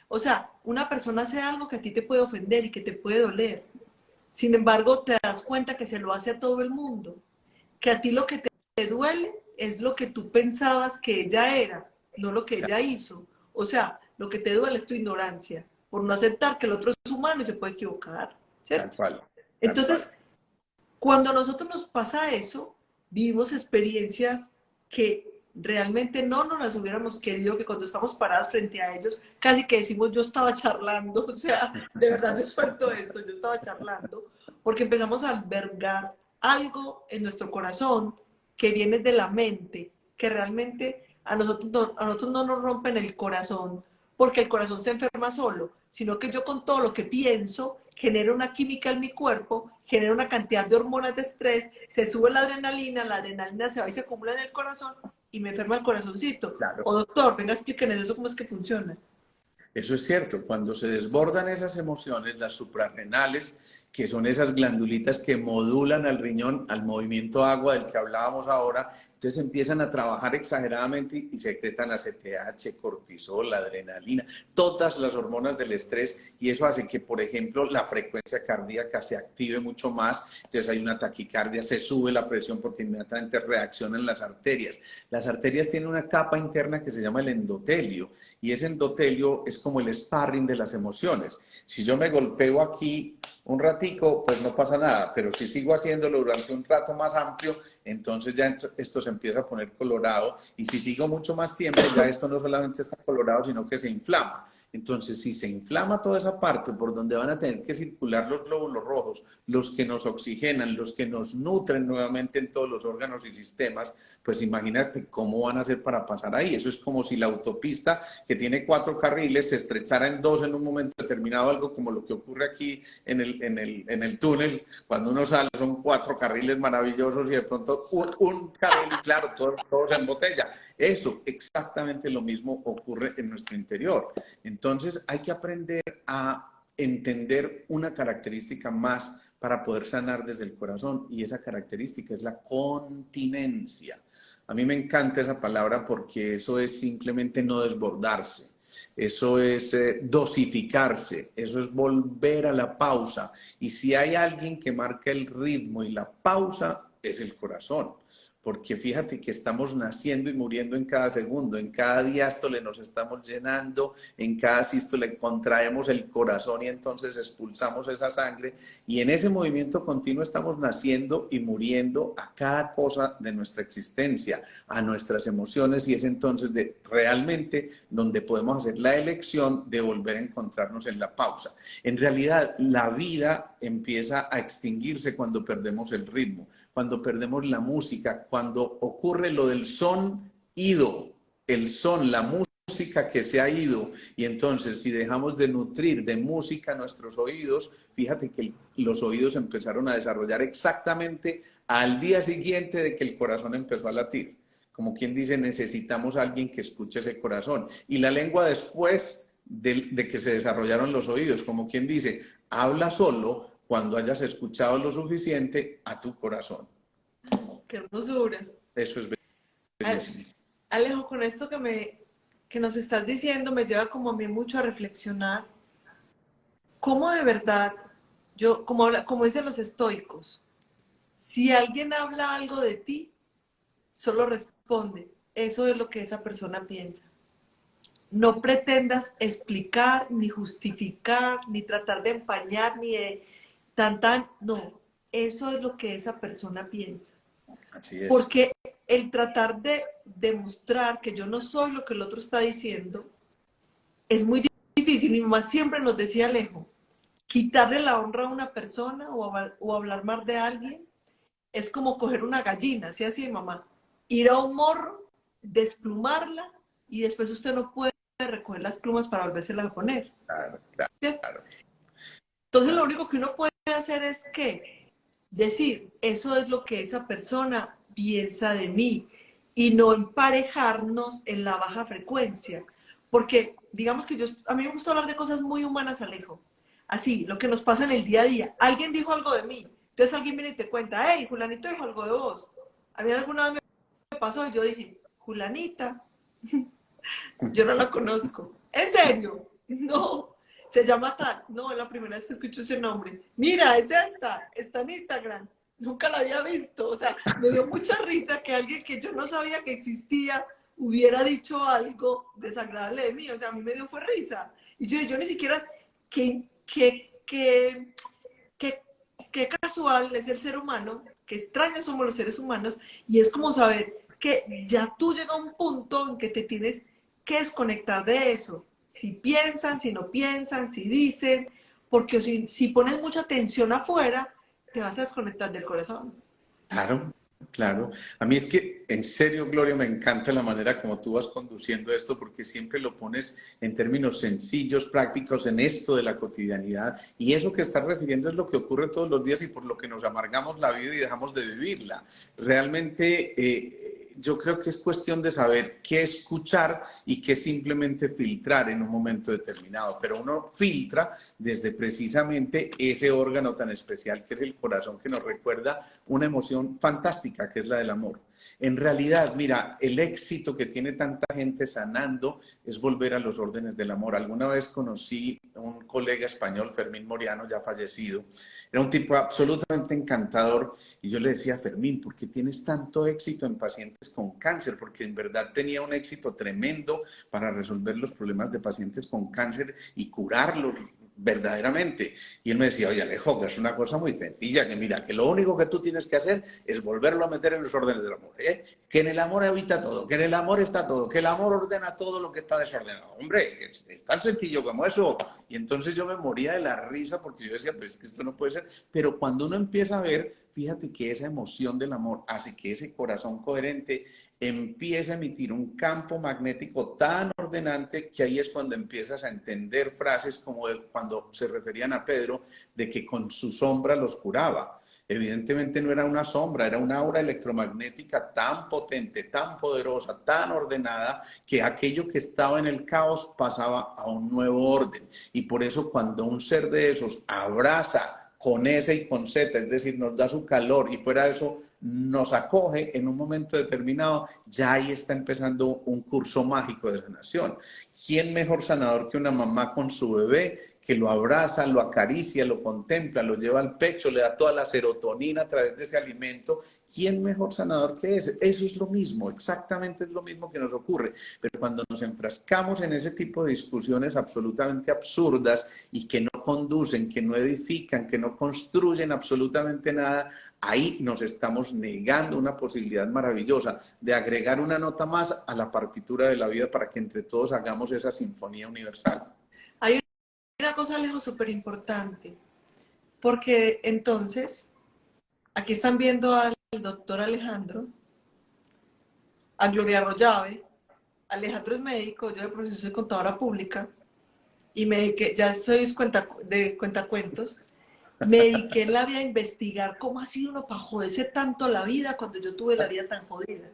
O sea, una persona hace algo que a ti te puede ofender y que te puede doler. Sin embargo, te das cuenta que se lo hace a todo el mundo. Que a ti lo que te duele es lo que tú pensabas que ella era, no lo que ella hizo. O sea, lo que te duele es tu ignorancia, por no aceptar que el otro es humano y se puede equivocar, ¿cierto? Tal cual. Entonces, cuando a nosotros nos pasa eso, vivimos experiencias que realmente no nos las hubiéramos querido, que cuando estamos paradas frente a ellos, casi que decimos yo estaba charlando, o sea, de verdad yo suelto esto, yo estaba charlando, porque empezamos a albergar algo en nuestro corazón que viene de la mente, que realmente a nosotros no nos rompen el corazón, porque el corazón se enferma solo, sino que yo con todo lo que pienso, genera una química en mi cuerpo, genera una cantidad de hormonas de estrés, se sube la adrenalina se va y se acumula en el corazón y me enferma el corazoncito. Claro. O doctor, venga, explíquenos eso, cómo es que funciona. Eso es cierto, cuando se desbordan esas emociones, las suprarrenales, que son esas glandulitas que modulan al riñón, al movimiento agua del que hablábamos ahora, entonces empiezan a trabajar exageradamente y secretan ACTH, cortisol, adrenalina, todas las hormonas del estrés y eso hace que, por ejemplo, la frecuencia cardíaca se active mucho más, entonces hay una taquicardia, se sube la presión porque inmediatamente reaccionan las arterias. Las arterias tienen una capa interna que se llama el endotelio y ese endotelio es como el sparring de las emociones. Si yo me golpeo aquí un ratico, pues no pasa nada, pero si sigo haciéndolo durante un rato más amplio, entonces ya esto se empieza a poner colorado y si sigo mucho más tiempo, ya esto no solamente está colorado, sino que se inflama. Entonces, si se inflama toda esa parte por donde van a tener que circular los glóbulos rojos, los que nos oxigenan, los que nos nutren nuevamente en todos los órganos y sistemas, pues imagínate cómo van a hacer para pasar ahí. Eso es como si la autopista, que tiene 4 carriles, se estrechara en 2 en un momento determinado, algo como lo que ocurre aquí en el túnel. Cuando uno sale son 4 carriles maravillosos y de pronto un carril y claro, todo se embotella. Eso, exactamente lo mismo ocurre en nuestro interior. Entonces hay que aprender a entender una característica más para poder sanar desde el corazón, y esa característica es la continencia. A mí me encanta esa palabra porque eso es simplemente no desbordarse. Eso es dosificarse, eso es volver a la pausa. Y si hay alguien que marca el ritmo y la pausa, es el corazón. Porque fíjate que estamos naciendo y muriendo en cada segundo, en cada diástole nos estamos llenando, en cada sístole contraemos el corazón y entonces expulsamos esa sangre, y en ese movimiento continuo estamos naciendo y muriendo a cada cosa de nuestra existencia, a nuestras emociones, y es entonces realmente donde podemos hacer la elección de volver a encontrarnos en la pausa. En realidad, la vida empieza a extinguirse cuando perdemos el ritmo, cuando perdemos la música, cuando ocurre lo del son ido, el son, la música que se ha ido, y entonces si dejamos de nutrir de música nuestros oídos, fíjate que los oídos empezaron a desarrollar exactamente al día siguiente de que el corazón empezó a latir. Como quien dice, necesitamos a alguien que escuche ese corazón. Y la lengua después de que se desarrollaron los oídos, como quien dice, habla solo cuando hayas escuchado lo suficiente a tu corazón. Qué hermosura. Eso es bellísimo. Alejo, con esto que nos estás diciendo me lleva como a mí mucho a reflexionar cómo de verdad, como dicen los estoicos, si alguien habla algo de ti, solo responde, eso es lo que esa persona piensa. No pretendas explicar, ni justificar, ni tratar de empañar, ni de no, eso es lo que esa persona piensa. Así es. Porque el tratar de demostrar que yo no soy lo que el otro está diciendo es muy difícil. Mi mamá siempre nos decía, Alejo, quitarle la honra a una persona o hablar mal de alguien es como coger una gallina, así así, mamá, ir a un morro, desplumarla y después usted no puede recoger las plumas para volvérselas a poner. Claro. Entonces lo único que uno puede hacer es que decir, eso es lo que esa persona piensa de mí, y no emparejarnos en la baja frecuencia. Porque digamos que a mí me gusta hablar de cosas muy humanas, Alejo. Así, lo que nos pasa en el día a día. Alguien dijo algo de mí, entonces alguien viene y te cuenta, hey, Julanito dijo algo de vos. A mí alguna vez me pasó y yo dije, Julanita, yo no la conozco. ¿En serio? No. Se llama tal. No, es la primera vez que escucho ese nombre. Mira, es esta. Está en Instagram. Nunca la había visto. O sea, me dio mucha risa que alguien que yo no sabía que existía hubiera dicho algo desagradable de mí. O sea, a mí me dio fue risa. Y yo ni siquiera... Qué casual es el ser humano, qué extraños somos los seres humanos, y es como saber que ya tú llegas a un punto en que te tienes que desconectar de eso. Si piensan, si no piensan, si dicen, porque si pones mucha tensión afuera, te vas a desconectar del corazón. Claro. A mí es que, en serio, Gloria, me encanta la manera como tú vas conduciendo esto, porque siempre lo pones en términos sencillos, prácticos, en esto de la cotidianidad. Y eso que estás refiriendo es lo que ocurre todos los días y por lo que nos amargamos la vida y dejamos de vivirla. Realmente, yo creo que es cuestión de saber qué escuchar y qué simplemente filtrar en un momento determinado. Pero uno filtra desde precisamente ese órgano tan especial que es el corazón, que nos recuerda una emoción fantástica, que es la del amor. En realidad, mira, el éxito que tiene tanta gente sanando es volver a los órdenes del amor. Alguna vez conocí a un colega español, Fermín Moriano, ya fallecido. Era un tipo absolutamente encantador y yo le decía, Fermín, ¿por qué tienes tanto éxito en pacientes con cáncer? Porque en verdad tenía un éxito tremendo para resolver los problemas de pacientes con cáncer y curarlos verdaderamente. Y él me decía, oye Alejo, que es una cosa muy sencilla, que mira, que lo único que tú tienes que hacer es volverlo a meter en los órdenes del amor, ¿eh? Que en el amor habita todo, que en el amor está todo, que el amor ordena todo lo que está desordenado. Hombre, es tan sencillo como eso. Y entonces yo me moría de la risa porque yo decía, pues es que esto no puede ser. Pero cuando uno empieza a ver, fíjate que esa emoción del amor hace que ese corazón coherente empiece a emitir un campo magnético tan ordenante que ahí es cuando empiezas a entender frases como cuando se referían a Pedro de que con su sombra los curaba. Evidentemente no era una sombra, era una aura electromagnética tan potente, tan poderosa, tan ordenada, que aquello que estaba en el caos pasaba a un nuevo orden. Y por eso cuando un ser de esos abraza con S y con Z, es decir, nos da su calor y fuera de eso nos acoge en un momento determinado, ya ahí está empezando un curso mágico de sanación. ¿Quién mejor sanador que una mamá con su bebé que lo abraza, lo acaricia, lo contempla, lo lleva al pecho, le da toda la serotonina a través de ese alimento? ¿Quién mejor sanador que ese? Eso es lo mismo, exactamente es lo mismo que nos ocurre. Pero cuando nos enfrascamos en ese tipo de discusiones absolutamente absurdas y que no conducen, que no edifican, que no construyen absolutamente nada, ahí nos estamos negando una posibilidad maravillosa de agregar una nota más a la partitura de la vida para que entre todos hagamos esa sinfonía universal. Hay una cosa, Alejo, súper importante, porque entonces, aquí están viendo al doctor Alejandro, a Gloria Arroyave. Alejandro es médico, yo de profesión soy contadora pública, y me dediqué, ya soy cuentacuentos, me dediqué en la vida a investigar cómo ha sido uno para joderse tanto la vida cuando yo tuve la vida tan jodida.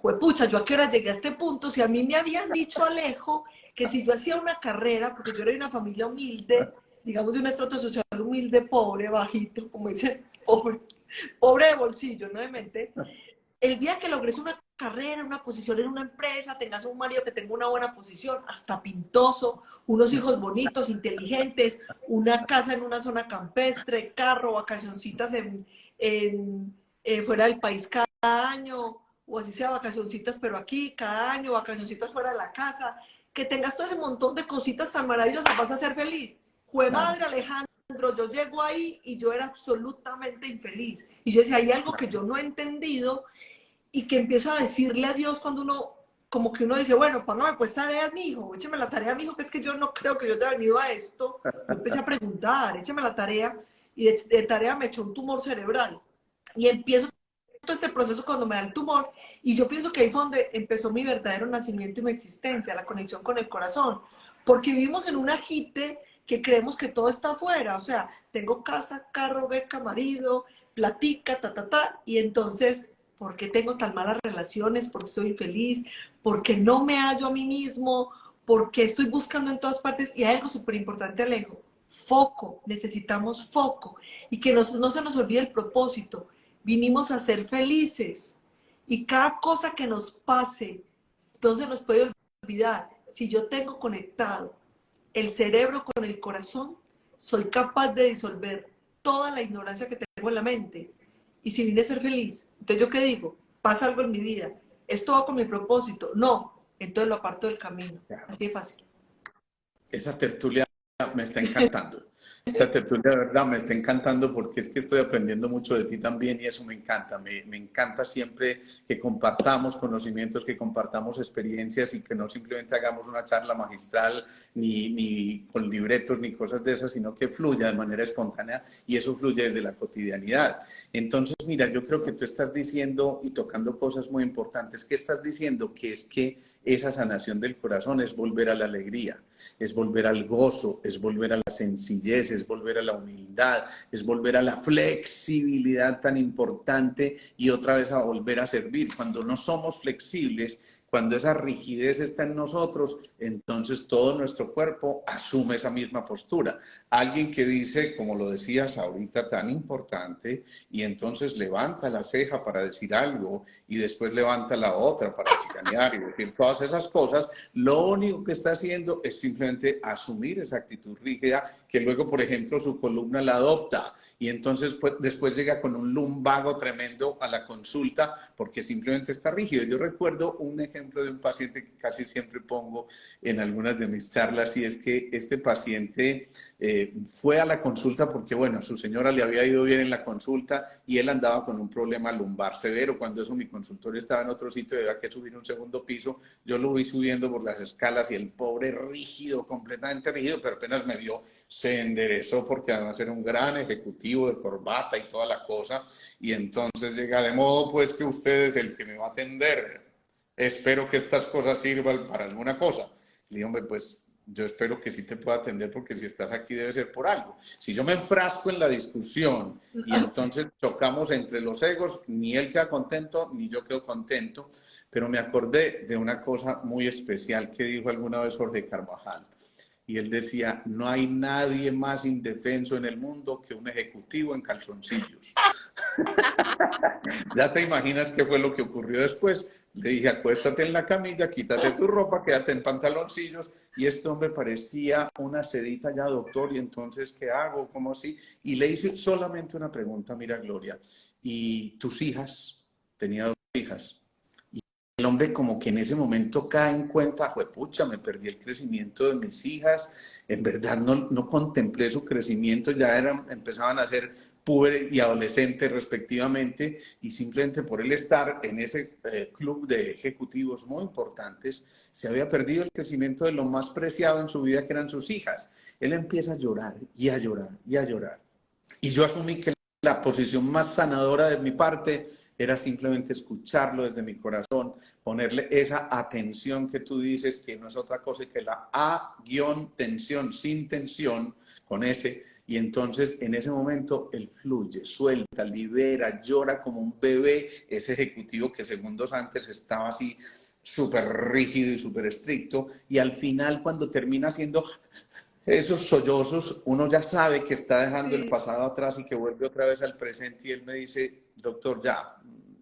Pues pucha, ¿yo a qué hora llegué a este punto? Si a mí me habían dicho, Alejo, que si yo hacía una carrera, porque yo era de una familia humilde, digamos de un estrato social humilde, pobre, bajito, como dicen, pobre, pobre de bolsillo, no de mente, el día que logres una carrera, una posición en una empresa, tengas un marido que tenga una buena posición, hasta pintoso, unos hijos bonitos, inteligentes, una casa en una zona campestre, carro, vacacioncitas fuera del país cada año, o así sea, vacacioncitas, pero aquí cada año, vacacioncitas fuera de la casa, que tengas todo ese montón de cositas tan maravillosas, vas a ser feliz. Jue madre, Alejandro, yo llego ahí y yo era absolutamente infeliz. Y yo decía, hay algo que yo no he entendido y que empiezo a decirle a Dios cuando uno, como que uno dice, bueno, póngame pues tareas, mijo, écheme la tarea, mijo, que es que yo no creo que yo haya venido a esto. Yo empecé a preguntar, écheme la tarea, y de tarea me echó un tumor cerebral. Y empiezo todo este proceso cuando me da el tumor, y yo pienso que ahí fue donde empezó mi verdadero nacimiento y mi existencia, la conexión con el corazón, porque vivimos en un agite que creemos que todo está afuera, o sea, tengo casa, carro, beca, marido, platica, y entonces, ¿por qué tengo tan malas relaciones? ¿Por qué estoy infeliz? ¿Por qué no me hallo a mí mismo? ¿Por qué estoy buscando en todas partes? Y hay algo súper importante, Alejo, foco, necesitamos foco, y que no se nos olvide el propósito. Vinimos a ser felices, y cada cosa que nos pase no se nos puede olvidar. Si yo tengo conectado el cerebro con el corazón, soy capaz de disolver toda la ignorancia que tengo en la mente. Y si vine a ser feliz, entonces ¿yo qué digo? Pasa algo en mi vida, ¿esto va con mi propósito? No, entonces lo aparto del camino. Así de fácil. Esa tertulia me está encantando. Esta tertulia de verdad me está encantando porque es que estoy aprendiendo mucho de ti también y eso me encanta. Me encanta siempre que compartamos conocimientos, que compartamos experiencias y que no simplemente hagamos una charla magistral ni con libretos ni cosas de esas, sino que fluya de manera espontánea y eso fluye desde la cotidianidad. Entonces, mira, yo creo que tú estás diciendo y tocando cosas muy importantes. ¿Qué estás diciendo? Que es que esa sanación del corazón es volver a la alegría, es volver al gozo, es volver a la sencillez, es volver a la humildad, es volver a la flexibilidad tan importante y otra vez a volver a servir. Cuando no somos flexibles, cuando esa rigidez está en nosotros, entonces todo nuestro cuerpo asume esa misma postura. Alguien que dice, como lo decías ahorita, tan importante, y entonces levanta la ceja para decir algo y después levanta la otra para chicanear y decir todas esas cosas, lo único que está haciendo es simplemente asumir esa actitud rígida que luego, por ejemplo, su columna la adopta y entonces pues, después llega con un lumbago tremendo a la consulta porque simplemente está rígido. Yo recuerdo un ejemplo ejemplo de un paciente que casi siempre pongo en algunas de mis charlas, y es que este paciente fue a la consulta porque, bueno, a su señora le había ido bien en la consulta y él andaba con un problema lumbar severo. Cuando eso mi consultorio estaba en otro sitio, había que subir un segundo piso, yo lo vi subiendo por las escalas y el pobre rígido, completamente rígido, pero apenas me vio, se enderezó porque además era un gran ejecutivo de corbata y toda la cosa, y entonces llega: de modo pues que usted es el que me va a atender, espero que estas cosas sirvan para alguna cosa. Y le digo: hombre, pues yo espero que sí te pueda atender, porque si estás aquí debe ser por algo. Si yo me enfrasco en la discusión y entonces chocamos entre los egos, ni él queda contento, ni yo quedo contento. Pero me acordé de una cosa muy especial que dijo alguna vez Jorge Carvajal. Y él decía: no hay nadie más indefenso en el mundo que un ejecutivo en calzoncillos. Ya te imaginas qué fue lo que ocurrió después. Le dije: acuéstate en la camilla, quítate tu ropa, quédate en pantaloncillos. Y este hombre parecía una sedita ya, doctor, y entonces, ¿qué hago? ¿Cómo así? Y le hice solamente una pregunta: mira, Gloria, ¿y tus hijas? Tenía 2 hijas. El hombre como que en ese momento cae en cuenta: juepucha, me perdí el crecimiento de mis hijas, en verdad no contemplé su crecimiento, ya empezaban a ser púberes y adolescentes respectivamente, y simplemente por él estar en ese club de ejecutivos muy importantes, se había perdido el crecimiento de lo más preciado en su vida, que eran sus hijas. Él empieza a llorar y a llorar y a llorar. Y yo asumí que la posición más sanadora de mi parte era simplemente escucharlo desde mi corazón, ponerle esa atención que tú dices, que no es otra cosa que la A-tensión, sin tensión, con ese. Y entonces en ese momento él fluye, suelta, libera, llora como un bebé, ese ejecutivo que segundos antes estaba así súper rígido y súper estricto, y al final, cuando termina siendo esos sollozos, uno ya sabe que está dejando el pasado atrás y que vuelve otra vez al presente. Y él me dice: doctor, ya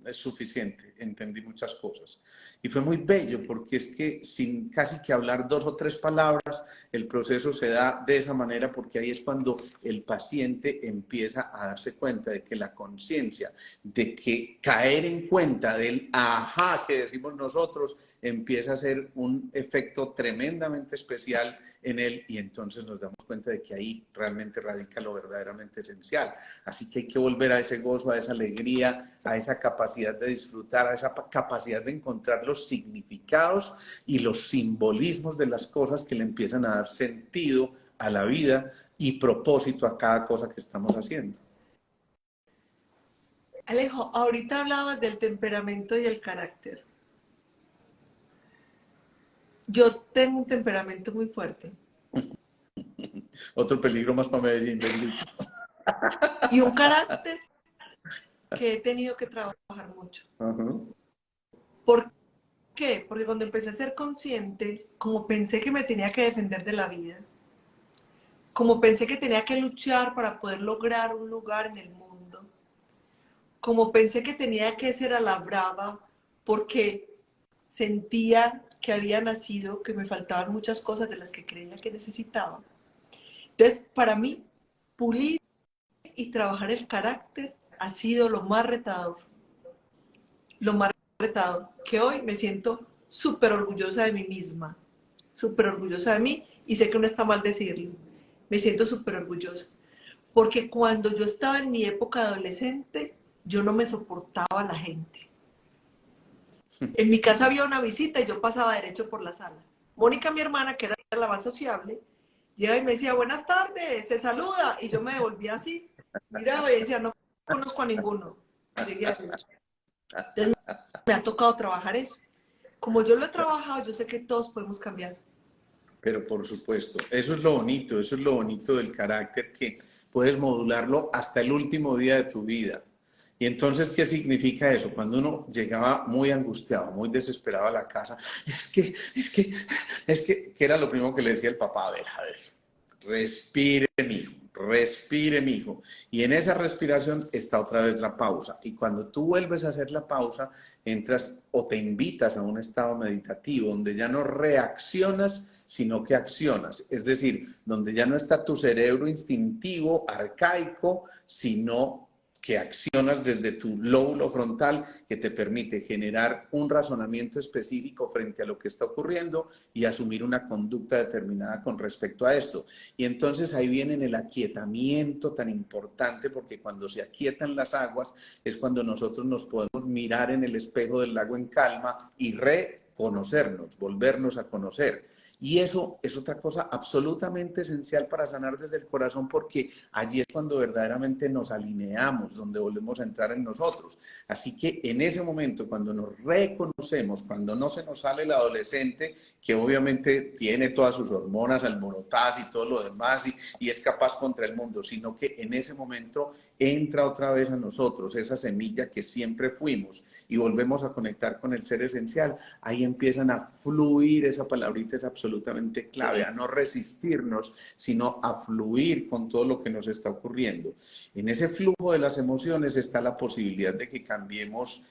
es suficiente, entendí muchas cosas. Y fue muy bello, porque es que sin casi que hablar 2 o 3 palabras, el proceso se da de esa manera, porque ahí es cuando el paciente empieza a darse cuenta de que la conciencia, de que caer en cuenta del ajá que decimos nosotros, empieza a ser un efecto tremendamente especial en él, y entonces nos damos cuenta de que ahí realmente radica lo verdaderamente esencial. Así que hay que volver a ese gozo, a esa alegría, a esa capacidad de disfrutar, a esa capacidad de encontrar los significados y los simbolismos de las cosas que le empiezan a dar sentido a la vida y propósito a cada cosa que estamos haciendo. Alejo, ahorita hablabas del temperamento y el carácter. Yo tengo un temperamento muy fuerte. Otro peligro más para Medellín, bendito. Y un carácter que he tenido que trabajar mucho. ¿Por qué? Porque cuando empecé a ser consciente, como pensé que me tenía que defender de la vida, como pensé que tenía que luchar para poder lograr un lugar en el mundo, como pensé que tenía que ser a la brava porque sentía que había nacido, que me faltaban muchas cosas de las que creía que necesitaba. Entonces, para mí, pulir y trabajar el carácter ha sido lo más retador. Lo más retador, que hoy me siento súper orgullosa de mí misma, súper orgullosa de mí, y sé que no está mal decirlo. Me siento súper orgullosa. Porque cuando yo estaba en mi época adolescente, yo no me soportaba a la gente. En mi casa había una visita y yo pasaba derecho por la sala. Mónica, mi hermana, que era la más sociable, llega y me decía: buenas tardes, se saluda. Y yo me devolvía así, miraba y decía: no conozco a ninguno. Llegué a eso. Entonces me ha tocado trabajar eso. Como yo lo he trabajado, yo sé que todos podemos cambiar. Pero por supuesto, eso es lo bonito del carácter, que puedes modularlo hasta el último día de tu vida. Y entonces, ¿qué significa eso? Cuando uno llegaba muy angustiado, muy desesperado a la casa, que era lo primero que le decía el papá: a ver, respire, mijo. Y en esa respiración está otra vez la pausa. Y cuando tú vuelves a hacer la pausa, entras o te invitas a un estado meditativo donde ya no reaccionas, sino que accionas. Es decir, donde ya no está tu cerebro instintivo, arcaico, sino que accionas desde tu lóbulo frontal, que te permite generar un razonamiento específico frente a lo que está ocurriendo y asumir una conducta determinada con respecto a esto. Y entonces ahí viene el aquietamiento tan importante, porque cuando se aquietan las aguas es cuando nosotros nos podemos mirar en el espejo del lago en calma y reconocernos, volvernos a conocer. Y eso es otra cosa absolutamente esencial para sanar desde el corazón, porque allí es cuando verdaderamente nos alineamos, donde volvemos a entrar en nosotros. Así que en ese momento, cuando nos reconocemos, cuando no se nos sale el adolescente, que obviamente tiene todas sus hormonas alborotadas y todo lo demás, y es capaz contra el mundo, sino que en ese momento entra otra vez a nosotros esa semilla que siempre fuimos y volvemos a conectar con el ser esencial. Ahí empiezan a fluir, esa palabrita es absolutamente clave, a no resistirnos, sino a fluir con todo lo que nos está ocurriendo. En ese flujo de las emociones está la posibilidad de que cambiemos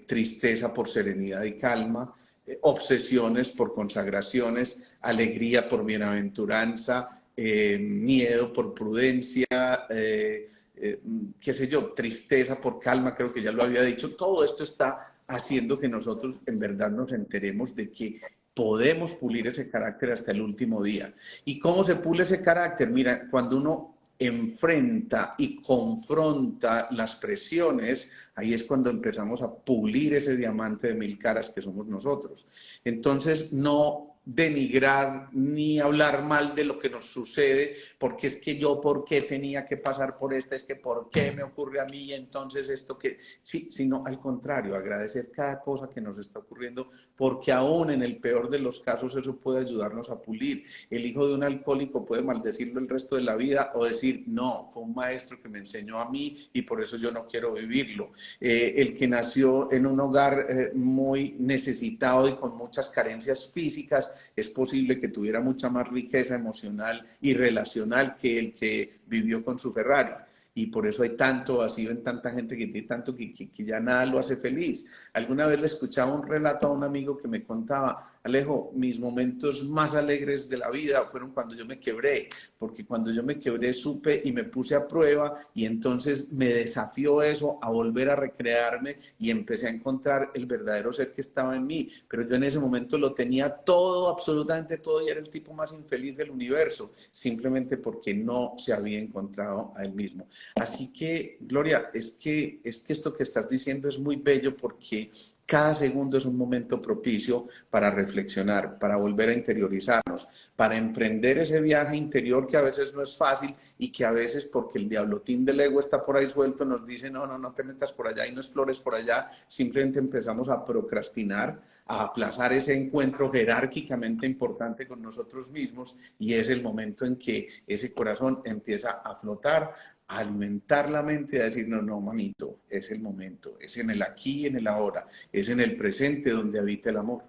tristeza por serenidad y calma, obsesiones por consagraciones, alegría por bienaventuranza, miedo por prudencia, qué sé yo, tristeza por calma, creo que ya lo había dicho. Todo esto está haciendo que nosotros en verdad nos enteremos de que podemos pulir ese carácter hasta el último día. ¿Y cómo se pule ese carácter? Mira, cuando uno enfrenta y confronta las presiones, ahí es cuando empezamos a pulir ese diamante de 1000 caras que somos nosotros. Entonces, no denigrar ni hablar mal de lo que nos sucede, porque es que yo, ¿por qué tenía que pasar por esta? Es que ¿por qué me ocurre a mí? Entonces esto que, sí, sino al contrario, agradecer cada cosa que nos está ocurriendo, porque aún en el peor de los casos eso puede ayudarnos a pulir. El hijo de un alcohólico puede maldecirlo el resto de la vida o decir, no, fue un maestro que me enseñó a mí y por eso yo no quiero vivirlo. El que nació en un hogar muy necesitado y con muchas carencias físicas, es posible que tuviera mucha más riqueza emocional y relacional que el que vivió con su Ferrari. Y por eso hay tanto vacío en tanta gente que tiene tanto que ya nada lo hace feliz. Alguna vez le escuchaba un relato a un amigo que me contaba, Alejo, mis momentos más alegres de la vida fueron cuando yo me quebré, porque cuando yo me quebré supe y me puse a prueba y entonces me desafió eso a volver a recrearme y empecé a encontrar el verdadero ser que estaba en mí. Pero yo en ese momento lo tenía todo, absolutamente todo, y era el tipo más infeliz del universo, simplemente porque no se había encontrado a él mismo. Así que, Gloria, es que esto que estás diciendo es muy bello, porque cada segundo es un momento propicio para reflexionar, para volver a interiorizarnos, para emprender ese viaje interior que a veces no es fácil y que a veces, porque el diablotín del ego está por ahí suelto, nos dice, no te metas por allá y no explores por allá. Simplemente empezamos a procrastinar, a aplazar ese encuentro jerárquicamente importante con nosotros mismos, y es el momento en que ese corazón empieza a flotar, a alimentar la mente, a decir, no, manito, es el momento, es en el aquí y en el ahora, es en el presente donde habita el amor.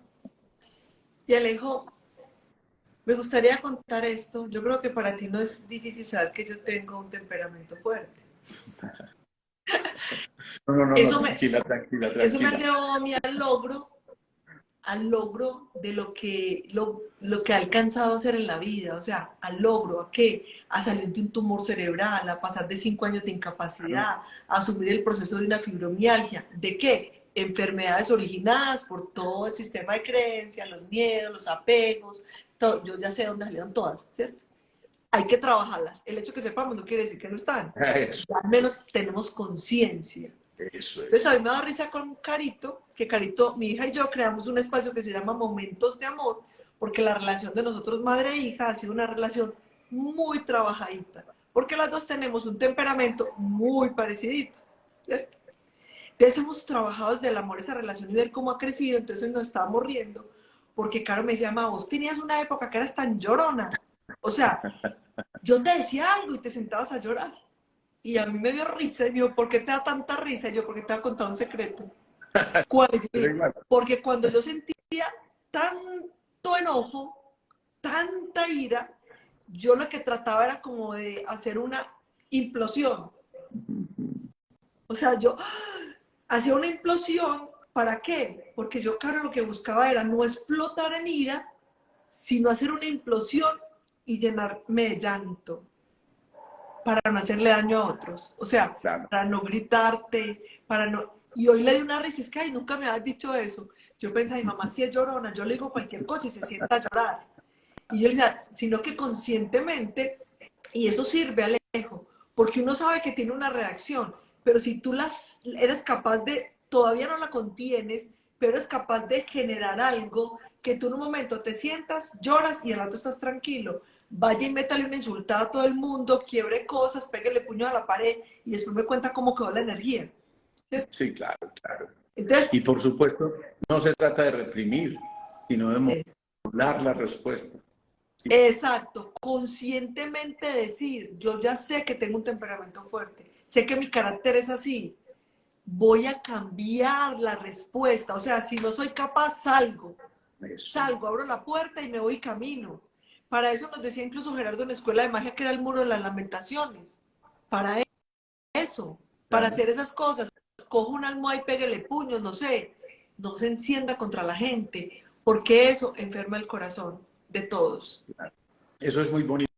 Y Alejo, me gustaría contar esto. Yo creo que para ti no es difícil saber que yo tengo un temperamento fuerte. No, Eso me, eso me ha tranquila. llevado a mí al logro de lo que ha alcanzado a hacer en la vida, o sea, al logro, ¿a qué? A salir de un tumor cerebral, a pasar de 5 años de incapacidad, a asumir el proceso de una fibromialgia. ¿De qué? Enfermedades originadas por todo el sistema de creencias, los miedos, los apegos, todo. Yo ya sé dónde salieron todas, ¿cierto? Hay que trabajarlas. El hecho que sepamos no quiere decir que no están. Eso, Ya al menos tenemos conciencia. eso Entonces a es. mí me da risa con Carito, que Carito, mi hija y yo creamos un espacio que se llama Momentos de Amor, porque la relación de nosotros madre e hija ha sido una relación muy trabajadita, porque las dos tenemos un temperamento muy parecido, ¿cierto? Entonces hemos trabajado desde el amor esa relación y ver cómo ha crecido. Entonces nos estábamos riendo, porque Caro me decía, ma, vos tenías una época que eras tan llorona, o sea, yo te decía algo y te sentabas a llorar. Y a mí me dio risa y me dijo, ¿por qué te da tanta risa? Y yo, porque te voy a contar un secreto. ¿Cuál? Porque cuando yo sentía tanto enojo, tanta ira, yo lo que trataba era como de hacer una implosión. O sea, yo hacía una implosión, ¿para qué? Porque yo, claro, lo que buscaba era no explotar en ira, sino hacer una implosión y llenarme de llanto. para no hacerle daño a otros. O sea, Claro. para no gritarte, para no... Y hoy le di una risa, es que, ay, nunca me habías dicho eso. Yo pensaba, mi mamá sí es llorona, yo le digo cualquier cosa y se sienta a llorar. Y yo le decía, sino que conscientemente, y eso sirve, Alejo, porque uno sabe que tiene una reacción, pero si tú eres capaz de, todavía no la contienes, pero eres capaz de generar algo que tú en un momento te sientas, lloras y al rato estás tranquilo. Vaya y métale una insultada a todo el mundo, quiebre cosas, pégale puño a la pared y después me cuenta cómo quedó la energía. ¿Cierto? Sí, claro, claro. Entonces, Y por supuesto, no se trata de reprimir, sino de es, modular la respuesta. Sí, exacto, conscientemente decir, yo ya sé que tengo un temperamento fuerte, sé que mi carácter es así, voy a cambiar la respuesta. O sea, si no soy capaz, eso. salgo, abro la puerta y me voy camino. Para eso nos decía incluso Gerardo en la escuela de magia que era el muro de las lamentaciones. Para eso, para Claro. hacer esas cosas. Cojo una almohada y pégale puños, no sé. No se encienda contra la gente, porque eso enferma el corazón de todos. Eso es muy bonito,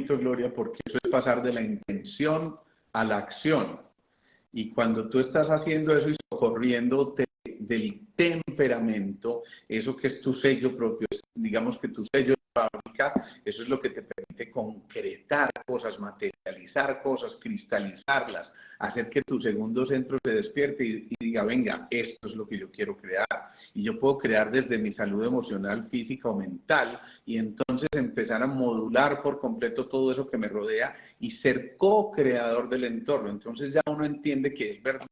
Gloria, porque eso es pasar de la intención a la acción. Y cuando tú estás haciendo eso y socorriendo del temperamento, eso que es tu sello propio, digamos que tu sello de fábrica, eso es lo que te permite concretar cosas, materializar cosas, cristalizarlas, hacer que tu segundo centro se despierte y diga, venga, esto es lo que yo quiero crear. Y yo puedo crear desde mi salud emocional, física o mental, y entonces empezar a modular por completo todo eso que me rodea y ser co-creador del entorno. Entonces ya uno entiende que es verdad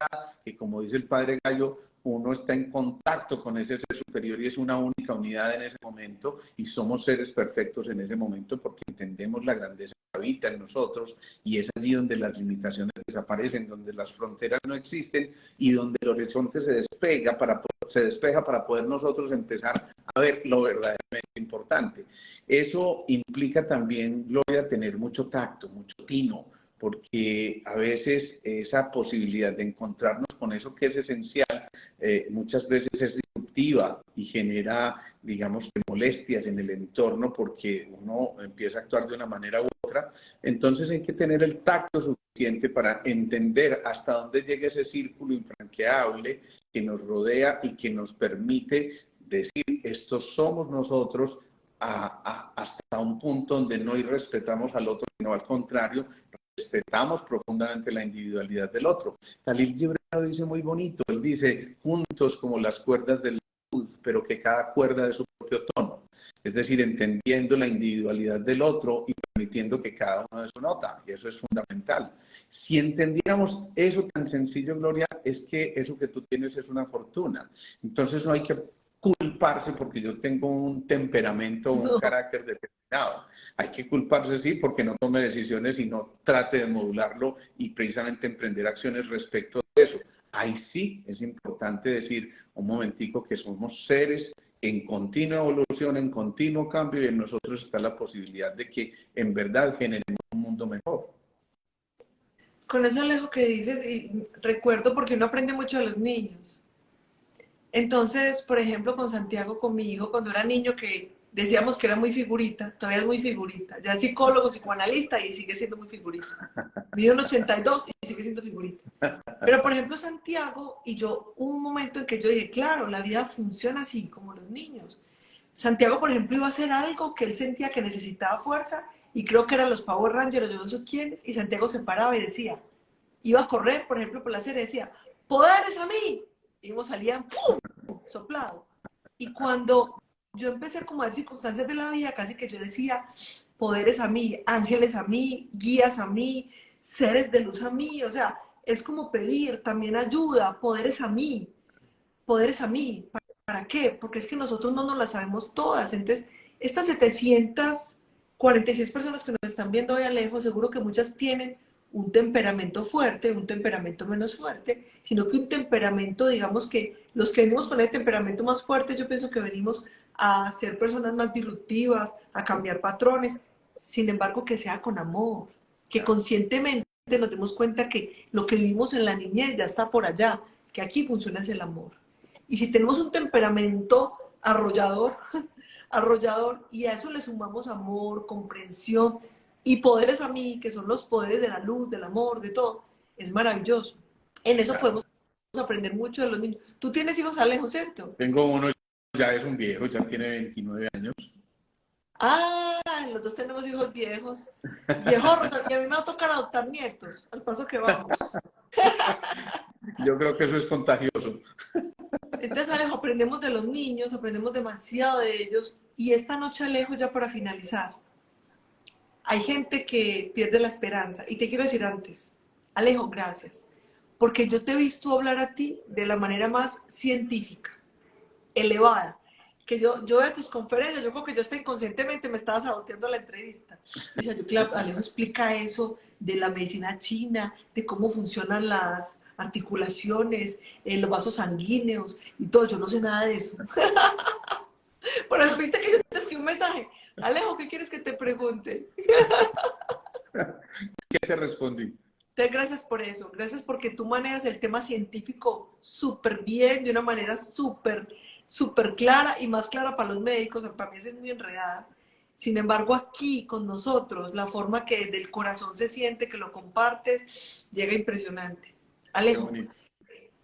que, como dice el padre Gallo, uno está en contacto con ese ser superior y es una única unidad en ese momento y somos seres perfectos en ese momento porque entendemos la grandeza que habita en nosotros y es allí donde las limitaciones desaparecen, donde las fronteras no existen y donde el horizonte se despeja para poder nosotros empezar a ver lo verdaderamente importante. Eso implica también, Gloria, tener mucho tacto, mucho tino, porque a veces esa posibilidad de encontrarnos con eso que es esencial, muchas veces es disruptiva y genera, digamos, molestias en el entorno porque uno empieza a actuar de una manera u otra. Entonces hay que tener el tacto suficiente para entender hasta dónde llega ese círculo infranqueable que nos rodea y que nos permite decir, estos somos nosotros, hasta un punto donde no irrespetamos al otro, sino al contrario, respetamos profundamente la individualidad del otro. Khalil Gibran lo dice muy bonito, él dice, juntos como las cuerdas del laúd, pero que cada cuerda de su propio tono. Es decir, entendiendo la individualidad del otro y permitiendo que cada uno de su nota, y eso es fundamental. Si entendiéramos eso tan sencillo, Gloria, es que eso que tú tienes es una fortuna. Entonces no hay que culparse porque yo tengo un temperamento o un No. carácter determinado. Hay que culparse, sí, porque no tome decisiones y no trate de modularlo y precisamente emprender acciones respecto de eso. Ahí sí es importante decir un momentico que somos seres en continua evolución, en continuo cambio y en nosotros está la posibilidad de que en verdad generemos un mundo mejor. Con eso Alejo que dices, y recuerdo porque uno aprende mucho de los niños. Entonces, por ejemplo, con Santiago, con mi hijo, cuando era niño, que decíamos que era muy figurita, todavía es muy figurita, ya es psicólogo, psicoanalista y sigue siendo muy figurita. Midió en 82 y sigue siendo figurita. Pero, por ejemplo, Santiago, y yo, un momento en que yo dije, claro, la vida funciona así, como los niños. Santiago, por ejemplo, iba a hacer algo que él sentía que necesitaba fuerza, y creo que eran los Power Rangers, yo no sé quiénes, y Santiago se paraba y decía, iba a correr, por ejemplo, por la serie, decía, ¡poderes a mí! Y como salían, ¡pum! Soplado. Y cuando yo empecé como a ver circunstancias de la vida, casi que yo decía, poderes a mí, ángeles a mí, guías a mí, seres de luz a mí, o sea, es como pedir también ayuda, poderes a mí, ¿para qué? Porque es que nosotros no nos las sabemos todas, entonces estas 746 personas que nos están viendo hoy a lejos, seguro que muchas tienen un temperamento fuerte, un temperamento menos fuerte, sino que un temperamento, digamos que los que venimos con el temperamento más fuerte, yo pienso que venimos a ser personas más disruptivas, a cambiar patrones, sin embargo que sea con amor, que conscientemente nos demos cuenta que lo que vivimos en la niñez ya está por allá, que aquí funciona es el amor. Y si tenemos un temperamento arrollador, arrollador, y a eso le sumamos amor, comprensión, y poderes a mí, que son los poderes de la luz, del amor, de todo, es maravilloso. En eso Claro. podemos aprender mucho de los niños. Tú tienes hijos, Alejo, ¿cierto? Tengo uno, ya es un viejo, ya tiene 29 años. Ah, los dos tenemos hijos viejos. Viejos, y a mí me va a tocar adoptar nietos, al paso que vamos. Yo creo que eso es contagioso. Entonces, Alejo, aprendemos de los niños, aprendemos demasiado de ellos. Y esta noche, Alejo, ya para finalizar, hay gente que pierde la esperanza. Y te quiero decir antes, Alejo, gracias. Porque yo te he visto hablar a ti de la manera más científica, elevada. Que yo veo tus conferencias, yo creo que yo hasta inconscientemente me estaba saboteando la entrevista. O sea, yo, claro, Alejo explica eso de la medicina china, de cómo funcionan las articulaciones, los vasos sanguíneos y todo. Yo no sé nada de eso. Por eso viste que yo te escribí un mensaje. Alejo, ¿qué quieres que te pregunte? ¿Qué te respondí? Entonces, gracias por eso. Gracias porque tú manejas el tema científico súper bien, de una manera súper clara y más clara para los médicos. Para mí es muy enredada. Sin embargo, aquí con nosotros, la forma que del corazón se siente, que lo compartes, llega impresionante. Qué Alejo, bonito.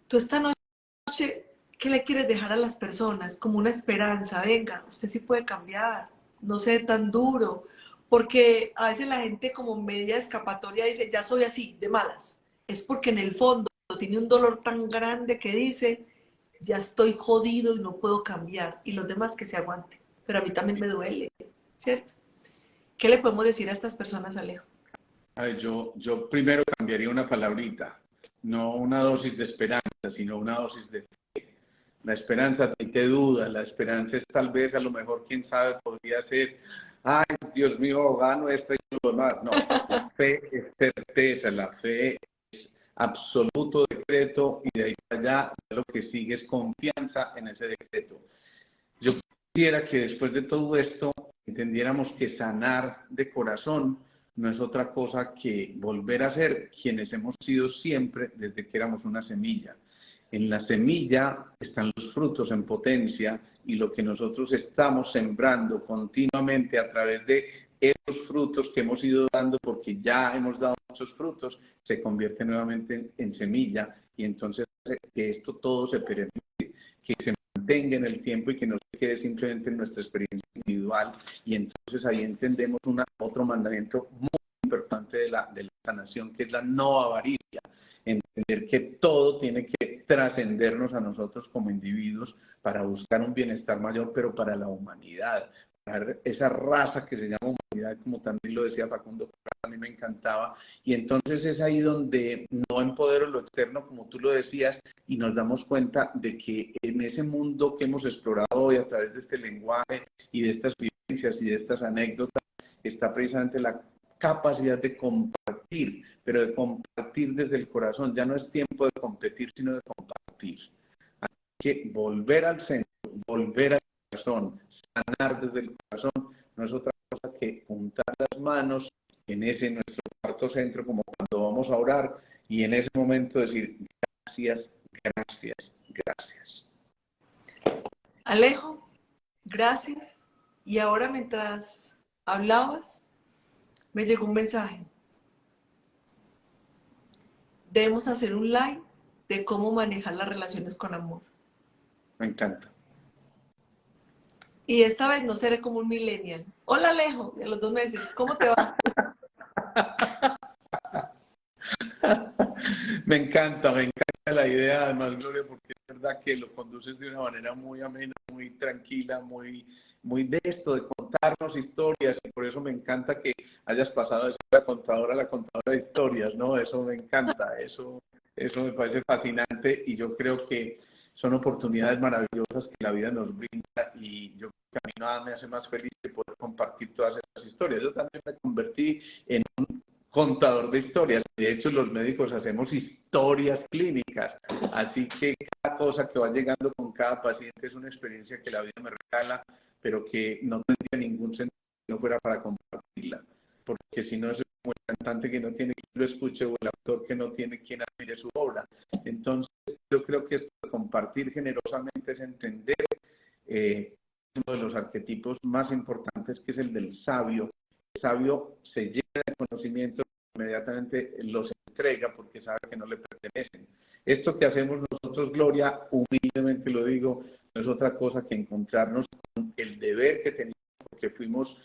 tú esta noche, ¿qué le quieres dejar a las personas? Como una esperanza, venga, usted sí puede cambiar, no sea tan duro, porque a veces la gente como media escapatoria dice, ya soy así, de malas. Es porque en el fondo tiene un dolor tan grande que dice, ya estoy jodido y no puedo cambiar, y los demás que se aguanten. Pero a mí también me duele, ¿cierto? ¿Qué le podemos decir a estas personas, Alejo? A ver, yo primero cambiaría una palabrita, no una dosis de esperanza, sino una dosis de fe. La esperanza te duda, la esperanza es tal vez, a lo mejor, quién sabe, podría ser, ay, Dios mío, gano esto y lo demás. No, la fe es certeza, la fe es absoluto decreto y de ahí para allá lo que sigue es confianza en ese decreto. Yo quisiera que después de todo esto entendiéramos que sanar de corazón no es otra cosa que volver a ser quienes hemos sido siempre desde que éramos una semilla. En la semilla están los frutos en potencia y lo que nosotros estamos sembrando continuamente a través de esos frutos que hemos ido dando, porque ya hemos dado muchos frutos, se convierte nuevamente en semilla y entonces que esto todo se permite, que se mantenga en el tiempo y que no se quede simplemente en nuestra experiencia individual. Y entonces ahí entendemos otro mandamiento muy importante de la sanación, que es la no avaricia. Entender que todo tiene que trascendernos a nosotros como individuos para buscar un bienestar mayor, pero para la humanidad, para esa raza que se llama humanidad, como también lo decía Facundo, a mí me encantaba. Y entonces es ahí donde no empodero lo externo, como tú lo decías, y nos damos cuenta de que en ese mundo que hemos explorado hoy a través de este lenguaje y de estas vivencias y de estas anécdotas, está precisamente la capacidad de compartir, pero de compartir desde el corazón. Ya no es tiempo de competir, sino de compartir. Hay que volver al centro, volver al corazón, sanar desde el corazón, no es otra cosa que juntar las manos en ese nuestro cuarto centro, como cuando vamos a orar, y en ese momento decir gracias, gracias, gracias. Alejo, gracias. Y ahora mientras hablabas, me llegó un mensaje. Debemos hacer un live de cómo manejar las relaciones con amor. Me encanta. Y esta vez no seré como un millennial. Hola Alejo, de los 2 meses, ¿cómo te va? Me encanta la idea, además, Gloria, porque es verdad que lo conduces de una manera muy amena, muy tranquila, muy de esto, de contarnos historias, y por eso me encanta que hayas pasado de ser la contadora de historias, ¿no? Eso me encanta, eso me parece fascinante, y yo creo que son oportunidades maravillosas que la vida nos brinda, y yo creo que a mí nada me hace más feliz que poder compartir todas esas historias. Yo también me convertí en contador de historias. De hecho, los médicos hacemos historias clínicas, así que cada cosa que va llegando con cada paciente es una experiencia que la vida me regala, pero que no tendría ningún sentido si no fuera para compartirla, porque si no es como el cantante que no tiene quien lo escuche o el autor que no tiene quien admire su obra. Entonces, yo creo que esto de compartir generosamente es entender uno de los arquetipos más importantes, que es el del sabio. El sabio se llena de conocimiento, inmediatamente los entrega porque sabe que no le pertenecen. Esto que hacemos nosotros, Gloria, humildemente lo digo, no es otra cosa que encontrarnos con el deber que teníamos porque fuimos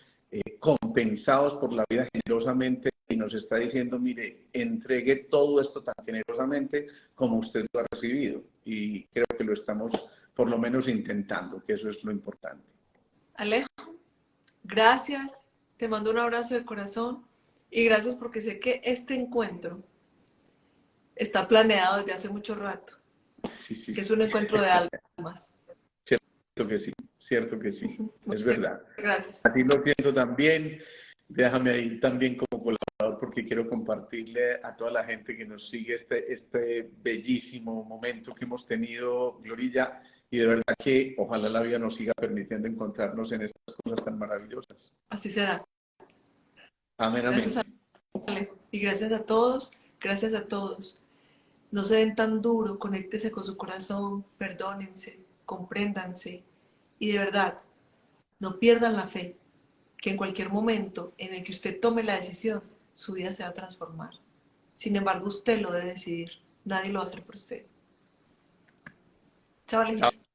compensados por la vida generosamente y nos está diciendo, mire, entregue todo esto tan generosamente como usted lo ha recibido. Y creo que lo estamos por lo menos intentando, que eso es lo importante. Alejo, gracias, te mando un abrazo de corazón y gracias porque sé que este encuentro está planeado desde hace mucho rato, Sí. que es un encuentro de almas. Cierto que sí, es verdad. Gracias. A ti lo siento también, déjame ahí también como colaborador porque quiero compartirle a toda la gente que nos sigue este bellísimo momento que hemos tenido, Glorilla, y de verdad que ojalá la vida nos siga permitiendo encontrarnos en estas cosas tan maravillosas. Así será. Amén, Gracias, amén. Alejo. Y gracias a todos, gracias a todos. No se ven tan duro, conéctese con su corazón, perdónense, compréndanse y de verdad, no pierdan la fe, que en cualquier momento en el que usted tome la decisión, su vida se va a transformar. Sin embargo, usted lo debe decidir, nadie lo va a hacer por usted. Chao, Alejito.